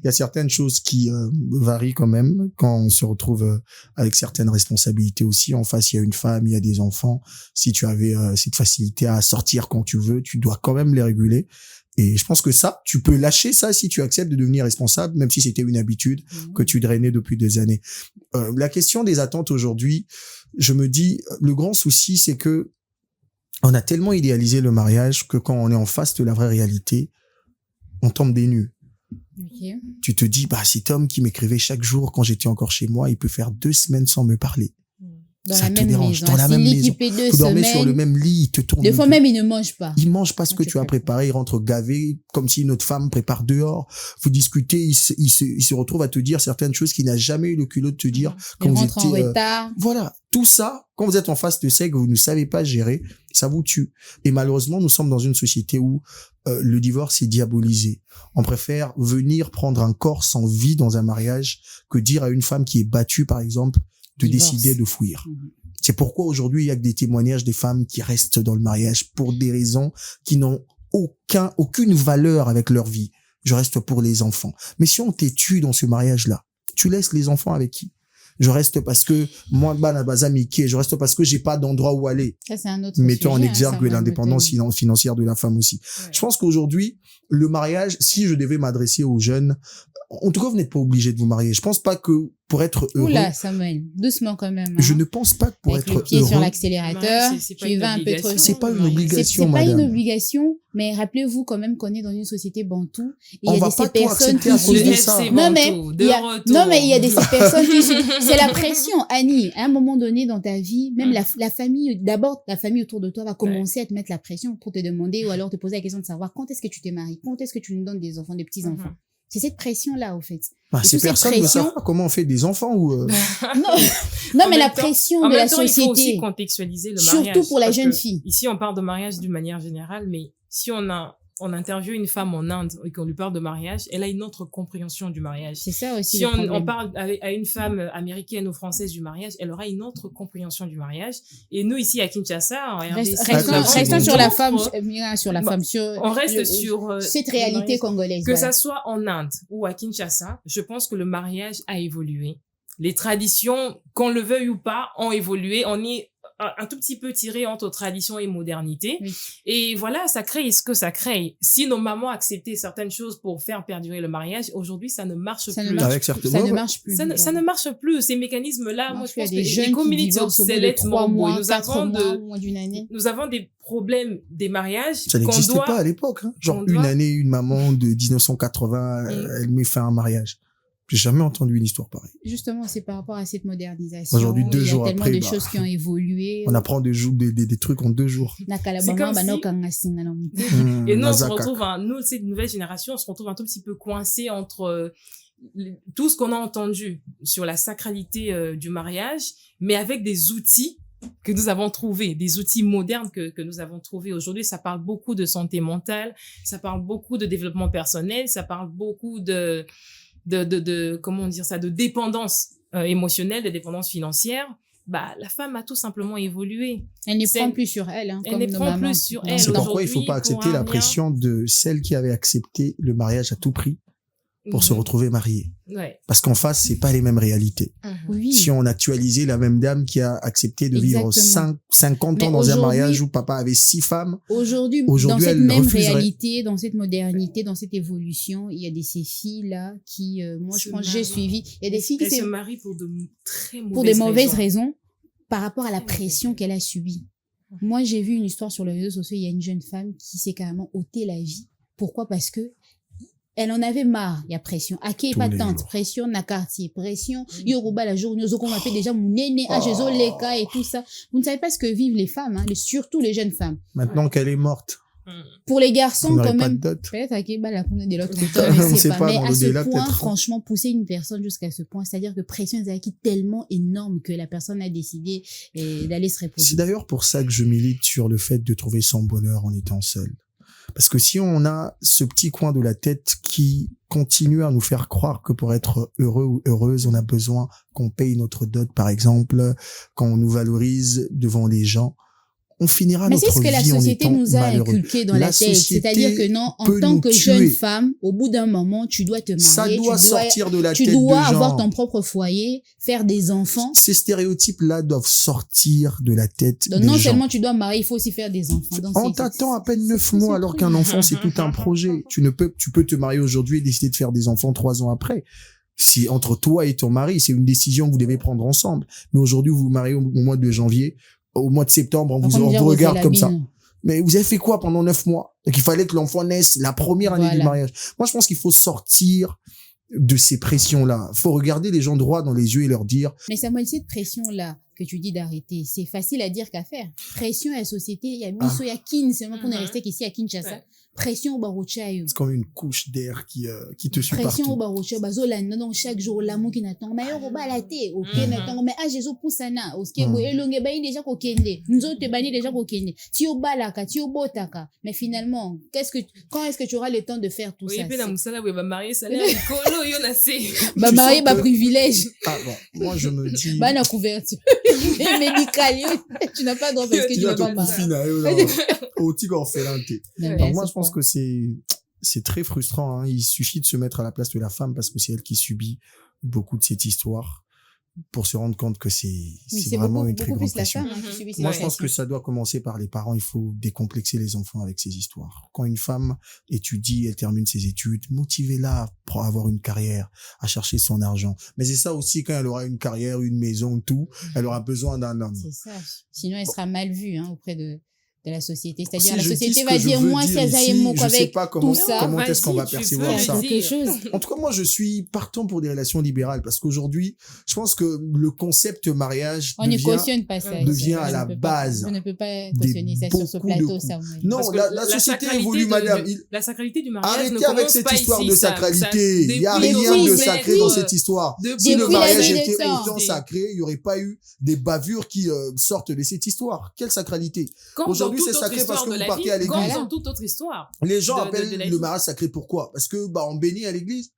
y a certaines choses qui varient quand même quand on se retrouve avec certaines responsabilités aussi. En face, il y a une femme, il y a des enfants. Si tu avais cette facilité à sortir quand tu veux, tu dois quand même les réguler. Et je pense que ça, tu peux lâcher ça si tu acceptes de devenir responsable, même si c'était une habitude que tu drainais depuis des années. La question des attentes aujourd'hui, je me dis, le grand souci, c'est que on a tellement idéalisé le mariage que quand on est en face de la vraie réalité, on tombe des nues. Okay. Tu te dis, bah, cet homme qui m'écrivait chaque jour quand j'étais encore chez moi, il peut faire 2 semaines sans me parler. Ça te dérange. Dans la même maison. Vous dormez sur le même lit, il te tourne. Des fois même, il ne mange pas. Il mange pas ce que tu as préparé, il rentre gavé, comme si une autre femme prépare dehors. Vous discutez, il se retrouve à te dire certaines choses qu'il n'a jamais eu le culot de te dire. Quand vous étiez, en retard. Voilà. Tout ça, quand vous êtes en face de ça et que vous ne savez pas gérer, ça vous tue. Et malheureusement, nous sommes dans une société où le divorce est diabolisé. On préfère venir prendre un corps sans vie dans un mariage que dire à une femme qui est battue, par exemple, de décider de fuir. C'est pourquoi aujourd'hui, il y a que des témoignages des femmes qui restent dans le mariage pour des raisons qui n'ont aucune valeur avec leur vie. Je reste pour les enfants. Mais si on t'es dans ce mariage-là, tu laisses les enfants avec qui? Je reste parce que moi, je reste parce que j'ai pas d'endroit où aller. Ça, c'est un autre Mettons en sujet, exergue l'indépendance financière de la femme aussi. Ouais. Je pense qu'aujourd'hui, le mariage, si je devais m'adresser aux jeunes, en tout cas, vous n'êtes pas obligé de vous marier. Je pense pas que pour être heureux. Oula, Samuel, doucement quand même. Hein. Je ne pense pas que pour avec être le pied heureux. Sur l'accélérateur, tu vas un peu trop. C'est pas une obligation, c'est madame. C'est pas une obligation, mais rappelez-vous quand même qu'on est dans une société bantou. On va pas tout accepter à cause de ça. Non, mais il y a des personnes qui c'est la pression, Annie. À un moment donné dans ta vie, même la famille, d'abord, la famille autour de toi va commencer à te mettre la pression pour te demander ou alors te poser la question de savoir quand est-ce que tu te maries, quand est-ce que tu nous donnes des enfants, des petits-enfants. C'est cette pression-là, au fait. Ces personnes ne savent pas comment on fait des enfants ou... Non, mais la pression de la société. Il faut aussi contextualiser le mariage. Surtout pour la jeune fille. Ici, on parle de mariage d'une manière générale, mais si on interviewe une femme en Inde et qu'on lui parle de mariage, elle a une autre compréhension du mariage. C'est ça aussi. Si on parle à une femme américaine ou française du mariage, elle aura une autre compréhension du mariage. Et nous, ici, à Kinshasa, restons sur la femme, on reste sur cette réalité congolaise. Que ça soit en Inde ou à Kinshasa, je pense que le mariage a évolué. Les traditions, qu'on le veuille ou pas, ont évolué. On est un tout petit peu tiré entre tradition et modernité. Oui. Et voilà, ça crée ce que ça crée. Si nos mamans acceptaient certaines choses pour faire perdurer le mariage, aujourd'hui, ça ne marche plus. Ça ne marche plus. Ça ne marche plus. Ces mécanismes-là, moi, je pense que les communautés obsolètement beaux. Nous avons des problèmes des mariages. Ça n'existait pas à l'époque. Hein. Genre une année, une maman de 1980, elle met fin à un mariage. J'ai jamais entendu une histoire pareille. Justement, c'est par rapport à cette modernisation. Aujourd'hui, 2 jours après, il y a tellement de choses qui ont évolué. On apprend des trucs en 2 jours. C'est comme si... Et nous, on se retrouve, nous, cette nouvelle génération, on se retrouve un tout petit peu coincé entre tout ce qu'on a entendu sur la sacralité du mariage, mais avec des outils que nous avons trouvés, des outils modernes que nous avons trouvés. Aujourd'hui, ça parle beaucoup de santé mentale, ça parle beaucoup de développement personnel, ça parle beaucoup de comment dire ça, de dépendance émotionnelle, de dépendance financière. Bah, la femme a tout simplement évolué. Elle ne prend plus sur elle. Elle ne prend plus sur elle. C'est pourquoi il ne faut pas accepter la pression de celle qui avait accepté le mariage à tout prix pour se retrouver mariée. Ouais. Parce qu'en face, c'est pas les mêmes réalités. Oui. Si on actualisait la même dame qui a accepté de vivre 50 ans dans un mariage où papa avait 6 femmes. Aujourd'hui, dans cette même réalité, dans cette modernité, dans cette évolution, il y a ces filles-là qui, moi, je pense, j'ai suivi. Il y a des filles qui se marient pour de très mauvaises raisons par rapport à la pression qu'elle a subie. Moi, j'ai vu une histoire sur les réseaux sociaux. Il y a une jeune femme qui s'est carrément ôté la vie. Pourquoi? Parce que elle en avait marre, il y a pression. Ake pas tante, pression na quartier, pression. Yoruba la journée, qu'on m'appelle déjà mon néné, Jésus Leka et tout ça. Vous ne savez pas ce que vivent les femmes, hein, surtout les jeunes femmes. Maintenant qu'elle est morte. Pour les garçons, quand même. Peut-être Ake ba la de l'autre côté, je sais pas. Mais à ce point, franchement, pousser une personne jusqu'à ce point, c'est-à-dire que pression est tellement énorme que la personne a décidé d'aller se reposer. C'est d'ailleurs pour ça que je milite sur le fait de trouver son bonheur en étant seul. Parce que si on a ce petit coin de la tête qui continue à nous faire croire que pour être heureux ou heureuse, on a besoin qu'on paye notre dot, par exemple, qu'on nous valorise devant les gens, on finira notre vie en étant malheureux. Mais c'est ce que la société nous a inculqué dans la tête. C'est-à-dire que non, en tant que jeune femme, au bout d'un moment, tu dois te marier. Ça doit sortir de la tête des gens. Tu dois avoir ton propre foyer, faire des enfants. Ces stéréotypes-là doivent sortir de la tête des gens. Non seulement tu dois marier, il faut aussi faire des enfants. On t'attend à peine 9 mois alors qu'un enfant, c'est tout un projet. Tu peux te marier aujourd'hui et décider de faire des enfants 3 ans après. Si entre toi et ton mari, c'est une décision que vous devez prendre ensemble. Mais aujourd'hui, vous vous mariez au mois de janvier. Au mois de septembre, on vous regarde comme ça. Mais vous avez fait quoi pendant 9 mois? Donc, il fallait que l'enfant naisse la première année du mariage. Moi, je pense qu'il faut sortir de ces pressions-là. Il faut regarder les gens droit dans les yeux et leur dire... Mais Samuel, cette pression-là que tu dis d'arrêter, c'est facile à dire qu'à faire. Pression à la société, il y a Miso, il y a Kin, c'est moi qu'on est resté ici à Kinshasa. Ouais. Pression au Barouchayo. C'est comme une couche d'air qui te suit partout. Pression au Barouchayo. Donc, chaque jour, l'amour qui n'attend. Mais il y a la thé, ok, n'attend. Mais Jésus poussana, ok, elonge bayi déjà kokende. Nous autres, bani déjà kokende. Tu au balaka, tu au botaka. Mais finalement, quand est-ce que tu auras le temps de faire tout ça? Oui, puis la moussala, oui, bah, marier, ça l'air écolo, y'en a c'est. Bah, marier, bah, privilège. Ah bon, moi, je me dis. Bah, la couverture. Et médical, tu n'as pas droit parce que tu n'as pas marié. Donc, moi, je pense que c'est très frustrant, hein. Il suffit de se mettre à la place de la femme parce que c'est elle qui subit beaucoup de cette histoire pour se rendre compte que c'est vraiment une très grande pression. Moi, je pense que ça doit commencer par les parents. Il faut décomplexer les enfants avec ces histoires. Quand une femme étudie, elle termine ses études, motivez-la pour avoir une carrière, à chercher son argent. Mais c'est ça aussi, quand elle aura une carrière, une maison, tout, elle aura besoin d'un homme. C'est ça. Sinon, elle sera mal vue, hein, auprès de la société. C'est-à-dire, la société va dire, moi, si elle a un avec tout ça. Comment est-ce qu'on va percevoir ça? En tout cas, moi, je suis partant pour des relations libérales parce qu'aujourd'hui, je pense que le concept mariage devient à la base. On ne peut pas cautionner ça sur ce plateau, ça. Non, la société évolue, madame. La sacralité du mariage. Arrêtez avec cette histoire de sacralité. Il n'y a rien de sacré dans cette histoire. Si le mariage était autant sacré, il n'y aurait pas eu des bavures qui sortent de cette histoire. Quelle sacralité? Aujourd'hui, c'est sacré parce que vous partez à l'église. Dans toute autre histoire. Les gens appellent le mariage sacré pourquoi? Parce que, on bénit à l'église.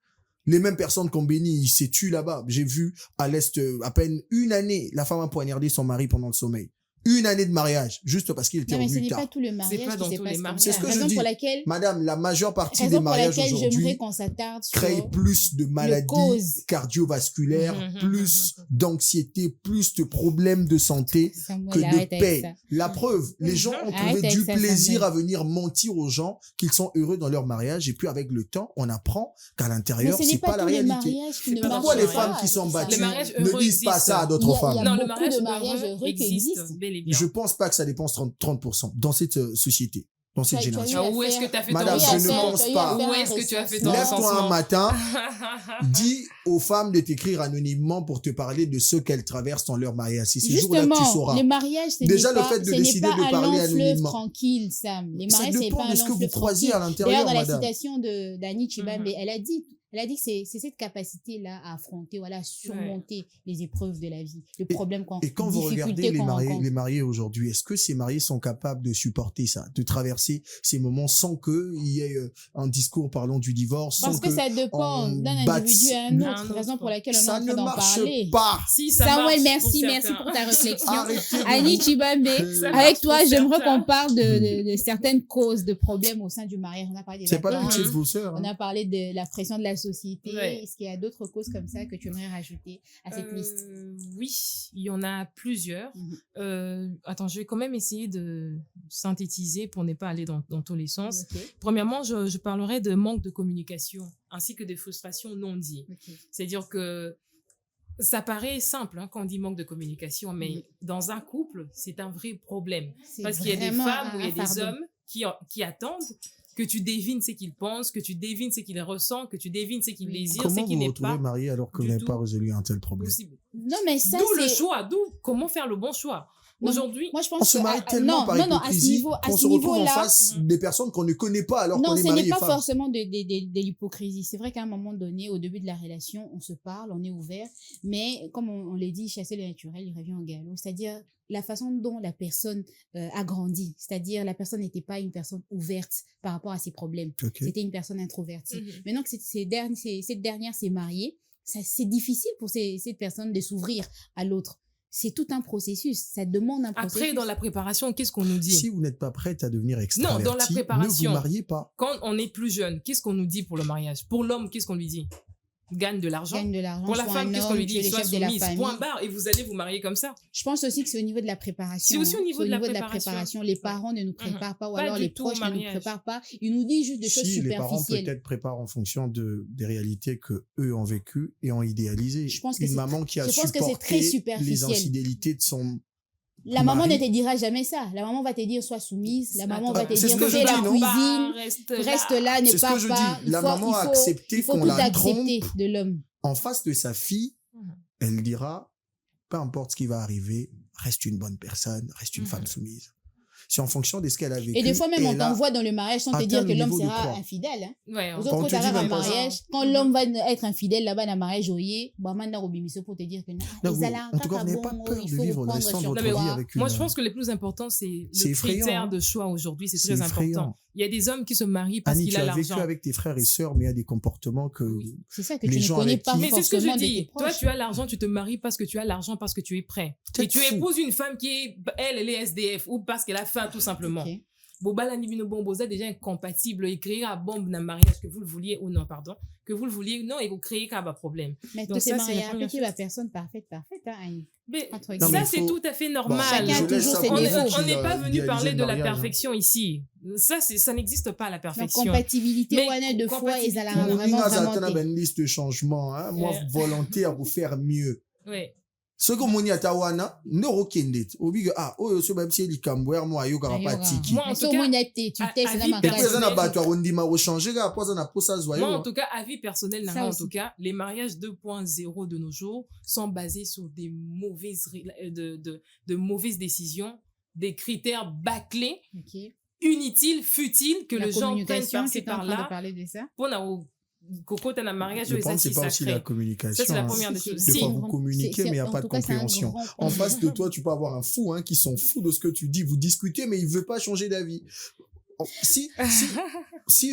Les mêmes personnes qu'on bénit, ils se tuent là-bas. J'ai vu à l'Est, à peine une année, la femme a poignardé son mari pendant le sommeil. Une année de mariage, juste parce qu'il était revenu tard. Mais ce n'est pas tout le mariage qui s'est passé. C'est ce que je dis. Madame, la majeure partie des mariages aujourd'hui créent plus de maladies cardiovasculaires, plus d'anxiété, plus de problèmes de santé que de paix. La preuve, les gens ont trouvé du plaisir à venir mentir aux gens qu'ils sont heureux dans leur mariage et puis avec le temps, on apprend qu'à l'intérieur, c'est pas la réalité. Pourquoi les femmes qui sont battues ne disent pas ça à d'autres femmes? Il y a beaucoup de mariages heureux qui existent. Je pense pas que ça dépense 30% dans cette société. dans cette génération. Où est-ce que tu as fait Madame, ton je ne pense pas. Où est-ce que tu as fait ton Lève-toi un matin, dis aux femmes de t'écrire anonymement pour te parler de ce qu'elles traversent dans leur mariage. C'est ce jour-là que tu sauras. Les mariages, déjà le fait de décider de parler anonymement. Tranquille, Sam. Les mariages, c'est pas un long fleuve tranquille. Ça dépend de ce que vous croisez à l'intérieur, madame. D'ailleurs, dans la madame. citation d'Annie Chibambe, elle a dit que c'est cette capacité-là à affronter, à surmonter les épreuves de la vie, les problèmes qu'on rencontre. Et quand vous regardez les mariés aujourd'hui, est-ce que ces mariés sont capables de supporter ça, de traverser ces moments sans qu'il y ait un discours parlant du divorce? Parce que ça dépend d'un individu à un autre, raison pour laquelle on est en train d'en parler. Pas. Si, ça Samuel, merci pour ta réflexion. Annie Chibambe, avec toi, j'aimerais qu'on parle de certaines causes de problèmes au sein du mariage. On a parlé c'est pas la pitié de vos sœurs. On a parlé de la pression de la société. Est-ce qu'il y a d'autres causes comme ça que tu aimerais rajouter à cette liste? Oui, il y en a plusieurs. Attends, je vais quand même essayer de synthétiser pour ne pas aller dans tous les sens. Premièrement, je parlerai de manque de communication ainsi que de frustration non dites. C'est-à-dire que ça paraît simple quand on dit manque de communication, mais dans un couple, c'est un vrai problème. Parce qu'il y a des femmes ou il y a des hommes qui attendent que tu devines ce qu'ils pensent, que tu devines ce qu'ils ressentent, que tu devines ce qu'ils désirent, ce qui n'est pas... Comment vous retrouvez marié alors que vous n'avez pas résolu un tel problème? Non, mais ça, d'où le choix, comment faire le bon choix. Aujourd'hui, moi je pense on se marie tellement par hypocrisie qu'on se retrouve en face des personnes qu'on ne connaît pas alors qu'on est marié. Non, ce n'est pas forcément de l'hypocrisie. C'est vrai qu'à un moment donné, au début de la relation, on se parle, on est ouvert, mais comme on l'a dit, chasser le naturel, il revient au galop. C'est-à-dire la façon dont la personne a grandi, c'est-à-dire la personne n'était pas une personne ouverte par rapport à ses problèmes. C'était une personne introvertie. Maintenant que cette dernière s'est mariée, c'est difficile pour cette personne de s'ouvrir à l'autre. C'est tout un processus. Ça demande un processus. Après, dans la préparation, qu'est-ce qu'on nous dit? Si vous n'êtes pas prête à devenir extraverti, non, dans la préparation, ne vous mariez pas. Quand on est plus jeune, qu'est-ce qu'on nous dit pour le mariage? Pour l'homme, qu'est-ce qu'on lui dit? Gagne de l'argent. Pour la femme, qu'est-ce qu'on lui dit? Sois soumise, point barre, et vous allez vous marier comme ça. Je pense aussi que c'est au niveau de la préparation. C'est aussi au niveau de la préparation. Les parents ne nous préparent pas, ou alors les proches ne nous préparent pas. Ils nous disent juste des choses superficielles. Les parents peut-être préparent en fonction des réalités que eux ont vécues et ont idéalisées. Je pense que une maman qui a supporté les infidélités de son La maman ne te dira jamais ça. La maman va te dire sois soumise. La maman va te dire fais la cuisine, reste là, ne pars pas. La maman a accepté qu'on la trompe de l'homme. En face de sa fille, elle dira peu importe ce qui va arriver, reste une bonne personne, reste une femme soumise. C'est en fonction de ce qu'elle a vécu. Et des fois même, on t'envoie dans le mariage sans te dire que l'homme sera infidèle. Hein. Ouais, aux autres, tu arrives en mariage, quand l'homme va être infidèle là-bas dans le mariage, pour te dire que en tout cas, vous n'avez pas peur de vivre le restant de votre vie avec une... Moi, je pense que le plus important, c'est le critère de choix aujourd'hui. C'est très important. Il y a des hommes qui se marient parce qu'il a l'argent. Tu as vécu avec tes frères et sœurs, mais il y a des comportements que les gens connais pas. Mais c'est ce que je dis. Toi, tu as l'argent, tu te maries parce que tu as l'argent, parce que tu es prêt. Et tu épouses une femme qui est, elle est SDF ou parce qu'elle a faim, tout simplement. Bobala Nibino Bomboza déjà incompatible et créer un bombe dans le mariage que vous le vouliez ou non, pardon, que vous le vouliez non et vous créez qu'un problème. Mais donc ça c'est la personne parfaite hein. Mais ça c'est tout à fait normal. On n'est pas venu parler de la perfection ici. Ça n'existe pas la perfection. La compatibilité de foi et ça la vraiment une liste de changements moi volonté à vous faire mieux. Oui. Ce que moni atawana no kendet obiga oyo so babsi likambo ya mo ayoka pa tiki moi en tout cas avis personnel en tout cas les mariages 2.0 de nos jours sont basés sur des mauvaises de mauvaises décisions, des critères bâclés, inutiles, futiles que les gens prennent par-ci par-là pour Coco, t'as un mariage, je pense que c'est pas aussi la communication. Ça, c'est la première des choses. Des fois, vous communiquez, mais il n'y a pas de compréhension. En face de toi, tu peux avoir un fou, qui s'en fout de ce que tu dis. Vous discutez, mais il veut pas changer d'avis. Si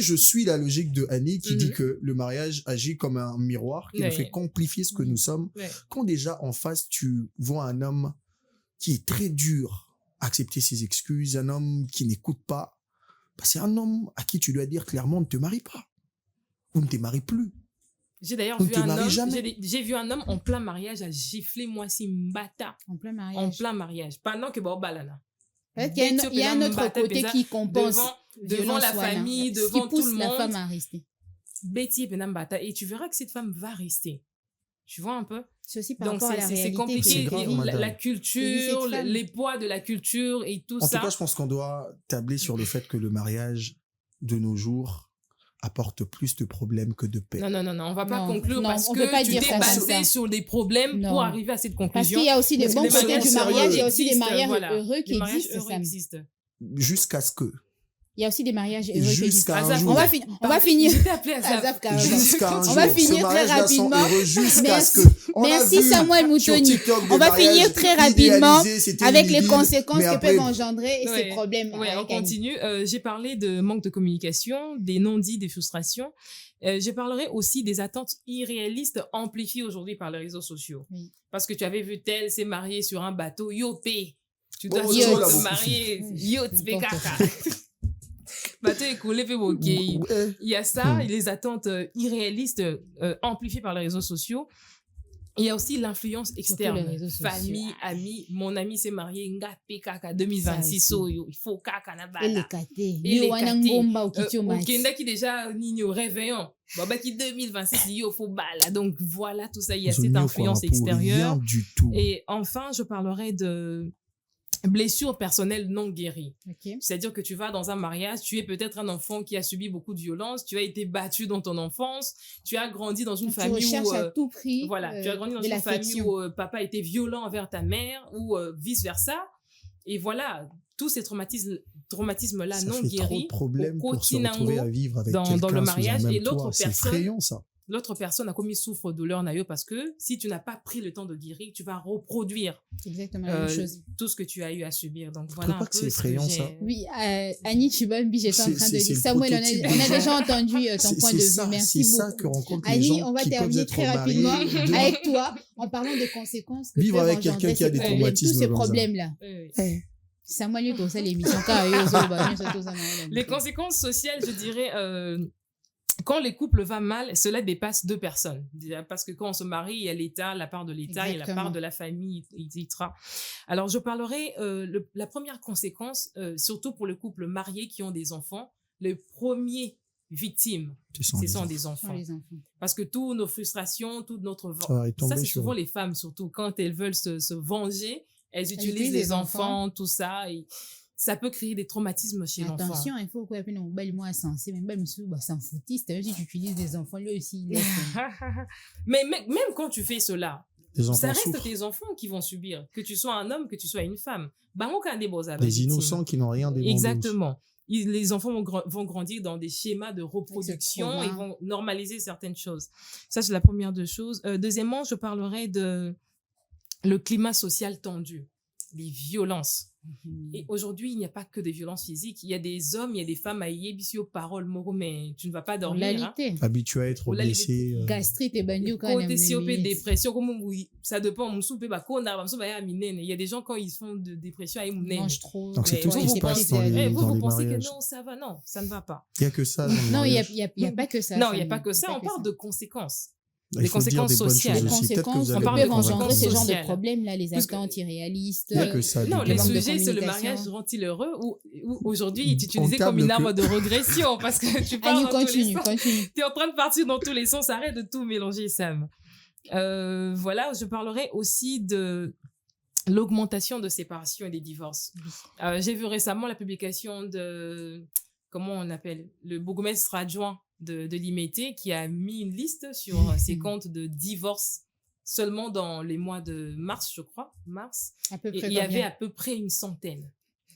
je suis la logique de Annie qui dit que le mariage agit comme un miroir, qui nous fait complifier ce que nous sommes, quand déjà en face, tu vois un homme qui est très dur à accepter ses excuses, un homme qui n'écoute pas, c'est un homme à qui tu dois dire clairement ne te marie pas. Vous ne te maries plus. J'ai d'ailleurs vu un homme, j'ai vu un homme en plein mariage à gifler moi si mbata. En plein mariage. Pendant que balana. Il y a un autre côté qui compense devant la famille, devant tout le monde. La femme à rester. Betty mbata et tu verras que cette femme va rester. Tu vois un peu? C'est aussi par Donc, rapport à la réalité. c'est compliqué. C'est grave, La madame. culture, les poids de la culture et tout En ça. tout cas, je pense qu'on doit tabler sur le fait que le mariage de nos jours apporte plus de problèmes que de paix. Non, on va pas Non, conclure non, parce on peut pas que tu dire t'es ça comme basé ça. sur des problèmes Non. pour arriver à cette Parce conclusion. qu'il y a aussi des bons Les côtés mariages du mariage, il y a aussi des existent, mariages voilà. heureux qui Les mariages existent, heureux Sam. existent. Jusqu'à ce que. Il y a aussi des mariages heureux qui existent. Jusqu'à un Azaf, jour. On va finir. Je t'ai appelé Azaf. Azaf, carrément. Jusqu'à un On jour. va finir Ce très mariage-là sont rapidement. heureux jusqu'à Merci. ce que. On a Merci vu Samuel sur Moutoni. TikTok des On va finir mariages très rapidement idéalisés, c'était avec une les idylle, conséquences mais que après, peuvent engendrer ces problèmes. Ouais, on avec Annie. continue. J'ai parlé de manque de communication, des non-dits, des frustrations. Je parlerai aussi des attentes irréalistes amplifiées aujourd'hui par les réseaux sociaux. Oui. Parce que tu avais vu tel s'est marié sur un bateau, yopé. Tu dois Oh, yacht. te marier, yacht, bekaka. Bateau écoulé, fait ok. Il y a ça, les attentes irréalistes amplifiées par les réseaux sociaux. Il y a aussi l'influence externe. les réseaux sociaux. Famille, amis. Mon ami s'est marié, nga pekaka 2026, Ça aussi. il faut kaka na Et bala. les katés. Et les Wana katés. ngomba ukitio match. Okenda qui déjà nino réveillon. Baba qui 2026 il faut bala. Donc voilà tout ça, il y a cette influence extérieure. Rien du tout. Et enfin, je parlerai de blessures personnelles non guéries. Ok. C'est-à-dire que tu vas dans un mariage, tu es peut-être un enfant qui a subi beaucoup de violence, tu as été battu dans ton enfance, tu as grandi dans une Donc, famille tu recherches où à tout prix voilà, tu as grandi dans de une famille l'affection. où papa était violent envers ta mère ou vice versa. Et voilà, tous ces traumatismes-là Ça non fait trop guéris de problèmes au pour se retrouver à vivre avec dans quelqu'un le sous mariage un même et l'autre toit. C'est personne. effrayant, ça. L'autre personne a commis souffre-douleur naïo parce que si tu n'as pas pris le temps de guérir, tu vas reproduire C'est exactement la même chose. tout ce que tu as eu à subir. Donc Tu voilà trouves pas un que peu c'est ce que effrayant, j'ai- ça Oui, Annie Chibambi, j'étais en train de C'est dire. le Samuel, prototype on a des déjà entendu ton C'est- point c'est de vue. ça, Merci c'est ça beaucoup. que rencontrent les Annie, gens on va qui peuvent terminer être très mariés rapidement de- avec toi en parlant des conséquences que Vivre peuvent avec quelqu'un engendrer qui a ces des problèmes, traumatismes tous ces comme ça. problèmes-là. Oui. Samuel, tu as l'émission. car eux, eux, bah, nous, tout ça, non, Les conséquences sociales, je dirais, quand les couples vont mal, cela dépasse deux personnes. Déjà, parce que quand on se marie, il y a l'État, la part de l'État, il y a la Exactement. part de la famille, etc. Alors, je parlerai, la première conséquence, surtout pour les couples mariés qui ont des enfants, les premiers victimes, ce sont des enfants. les enfants. Parce que toutes nos frustrations, toute notre... Ça va retomber Ça, c'est sur souvent eux. les femmes, surtout, quand elles veulent se venger, elles utilisent utilisent les les enfants, tout ça, et ça peut créer des traumatismes chez l'enfant. Attention, il faut qu'on non, belle moi sensé, même belle monsieur, bah, sans foutiste, si tu utilises des enfants, lui aussi, il est. Mais même quand tu fais cela, Les ça enfants reste souffrent. tes enfants qui vont subir, que tu sois un homme, que tu sois une femme. Des innocents qui n'ont rien demandé. Exactement. Les enfants vont grandir dans des schémas de reproduction, Avec ce ils trauma. vont normaliser certaines choses. Ça, c'est la première des choses. Deuxièmement, je parlerai de le climat social tendu, les violences. Et aujourd'hui, il n'y a pas que des violences physiques. Il y a des hommes, il y a des femmes à yébisio paroles, moro, mais tu ne vas pas dormir. Hein. Habitué à être Ou la blessé. Gastrite et bandio quand Côté COP, dépression, comme ça dépend. Il y a des gens, quand ils font de dépression, ils mangent trop. Donc c'est tout ce qui se passe dans les vous pensez mariages. que non, ça va. Non, ça ne va pas. Il n'y a que ça. dans les Non, il mariages. n'y a pas que ça. Non, il n'y a pas que ça. On parle de conséquences. Il Des faut dire conséquences des bonnes sociales. choses Les aussi. Peut-être que conséquences vous qui allez parle peuvent de engendrer conséquences ce genre de sociales. problèmes-là, les Parce que- attentes irréalistes. Il n'y a que ça. Non, du les tout. manque de sujets, c'est le communication. mariage rend-il heureux ou aujourd'hui, il est utilisé On comme une table arme de régression parce que tu parles Annie, dans tous les continue, sens. continue. Tu es en train de partir dans tous les sens. Arrête de tout mélanger, Sam. Voilà, je parlerai aussi de l'augmentation de séparation et des divorces. J'ai vu récemment la publication de, comment on appelle, le bourgmestre adjoint de Limete qui a mis une liste sur ses comptes de divorce seulement dans les mois de mars, je crois, mars. À peu Et près il y avait combien à peu près une centaine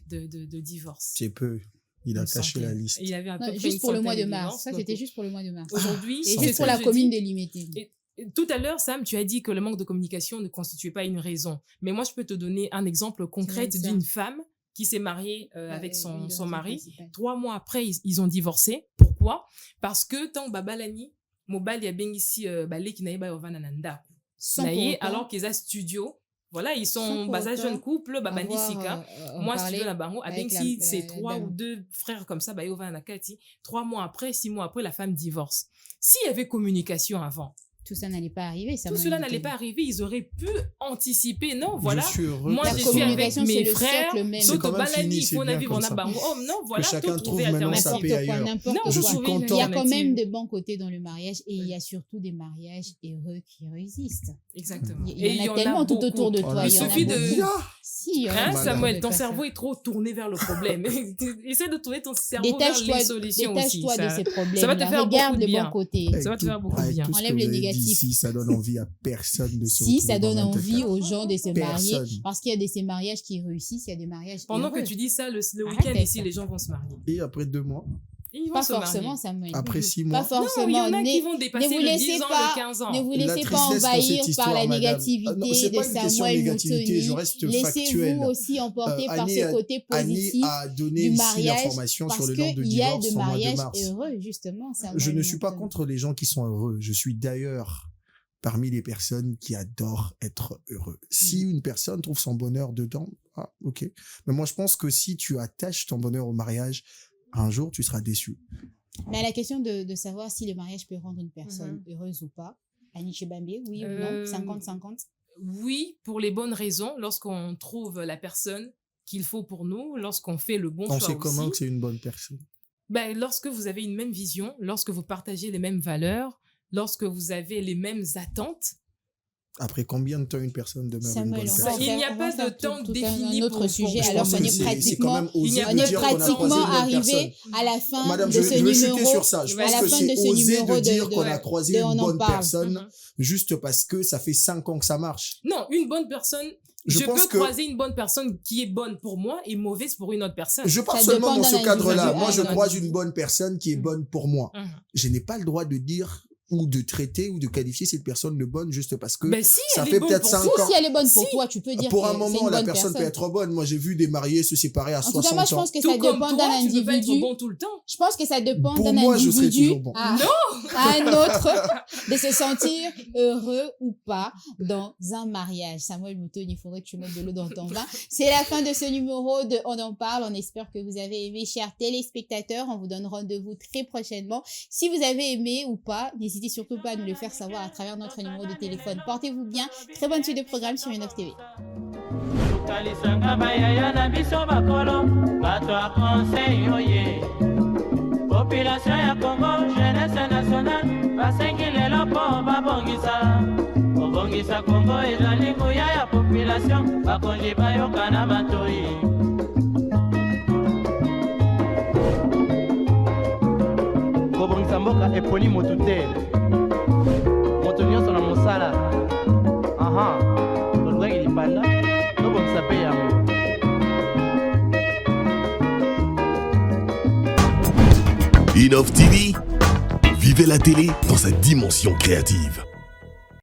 de divorces. C'est peu. Il a Une caché la centaine. liste. Il y avait à peu Non, près juste une pour le mois de centaine mars. divorces. Ça, Donc, c'était juste pour le mois de mars. aujourd'hui, Et c'est juste ce pour que la je commune dis. de Limité. Et tout à l'heure, Sam, tu as dit que le manque de communication ne constituait pas une raison. Mais moi, je peux te donner un exemple concret C'est ça. d'une femme qui s'est mariée avec Oui, son dans mari. principal. 3 mois après, ils ont divorcé. Pourquoi? Parce que tant babalani, mobile ya bengisi balé qui naïba ovana nanda. Sans pour Naïe, autant- alors qu'ils ont studio. Voilà, ils Sans sont pour basés autant jeune couple, babandi avoir, sika. en Moi, parler studio la bango, avec si la c'est 3 dame. ou 2 frères comme ça, bah, ovana nakati. 3 mois après, 6 mois après, la femme divorce. S'il y avait communication avant, tout ça n'allait pas arriver. Tout cela n'allait pas arriver. Ils auraient pu anticiper. Non, voilà. Moi, la je suis avec communication, mes c'est le frères. socle même. C'est quand même fini, c'est bien comme ça. Non, voilà. Que chacun tout trouve trouver maintenant sa paix ailleurs. Je suis content. Il y a quand même de bons côtés dans le mariage et il y a surtout des mariages heureux qui résistent. Exactement. Il y en a tellement tout autour de toi. Il suffit de... Si, Samuel, ton cerveau est trop tourné vers le problème. Essaie de tourner ton cerveau vers les solutions aussi. Détache-toi de ces problèmes. Ça va te faire Regarde beaucoup de les bons côtés. Ça va te faire beaucoup de bien. Enlève le négatif. Si ça donne envie à personne de se Si ça donne envie aux gens de se marier, parce qu'il y a de ces mariages qui réussissent, il y a des mariages pendant que tu dis ça, le week-end ici, les gens vont se marier. Et après 2 mois pas forcément, Samuel. Après 6 mois. Pas forcément. Non, il y en a qui vont dépasser le 10 ans, le 15 ans. Ne vous laissez pas envahir par la négativité de Samuel Moutoni. Laissez-vous aussi emporter par ce côté positif du mariage, parce qu'il y a de mariages heureux, justement. Je ne suis pas contre les gens qui sont heureux. Je suis d'ailleurs parmi les personnes qui adorent être heureux. Si une personne trouve son bonheur dedans, ok. Mais moi, je pense que si tu attaches ton bonheur au mariage, un jour, tu seras déçu. Mais à la question de savoir si le mariage peut rendre une personne heureuse ou pas, Annie Chebambié, oui ou non, 50-50? Oui, pour les bonnes raisons, lorsqu'on trouve la personne qu'il faut pour nous, lorsqu'on fait le bon choix aussi. On sait comment que c'est une bonne personne? Lorsque vous avez une même vision, lorsque vous partagez les mêmes valeurs, lorsque vous avez les mêmes attentes. Après combien de temps une personne demeure une bonne personne? Il n'y a pas de temps défini pour notre sujet. Alors, on est pratiquement arrivé à la fin Madame, de ce numéro. Je veux chuter sur ça. Je pense que c'est osé de dire qu'on a croisé une bonne personne juste parce que ça fait 5 ans que ça marche. Non, une bonne personne... Je peux croiser une bonne personne qui est bonne pour moi et mauvaise pour une autre personne. Je parle seulement dans ce cadre-là. Moi, je croise une bonne personne qui est bonne pour moi. Je n'ai pas le droit de dire ou de traiter ou de qualifier cette personne de bonne juste parce que ça fait peut-être 5 ans. Si elle est bonne pour toi, tu peux dire pour un moment, la personne peut être bonne. Moi, j'ai vu des mariés se séparer à 60 ans. En tout cas, moi, je pense que ça dépend d'un individu. Tu peux pas être bon tout le temps. Je pense que ça dépend d'un individu à un autre de se sentir heureux ou pas dans un mariage. Samuel Moutoni, il faudrait que tu mettes de l'eau dans ton vin. C'est la fin de ce numéro de On en parle. On espère que vous avez aimé, chers téléspectateurs. On vous donne rendez-vous très prochainement. Si vous avez aimé ou pas, n'hésitez surtout pas à nous le faire savoir à travers notre numéro de téléphone. Portez-vous bien. Très bonne suite de programme sur Innov TV. Population ya Congo, jeunesse nationale, basengi lelo po babongisa. Babongisa Congo ezali nguya ya population, bakonzi bayoka na batoi. Kobongisa mboka eponi motu te. Moto nyonso na mosala. Tolukaki lipanda, tobongisa pe yango. Innov TV, vivez la télé dans sa dimension créative.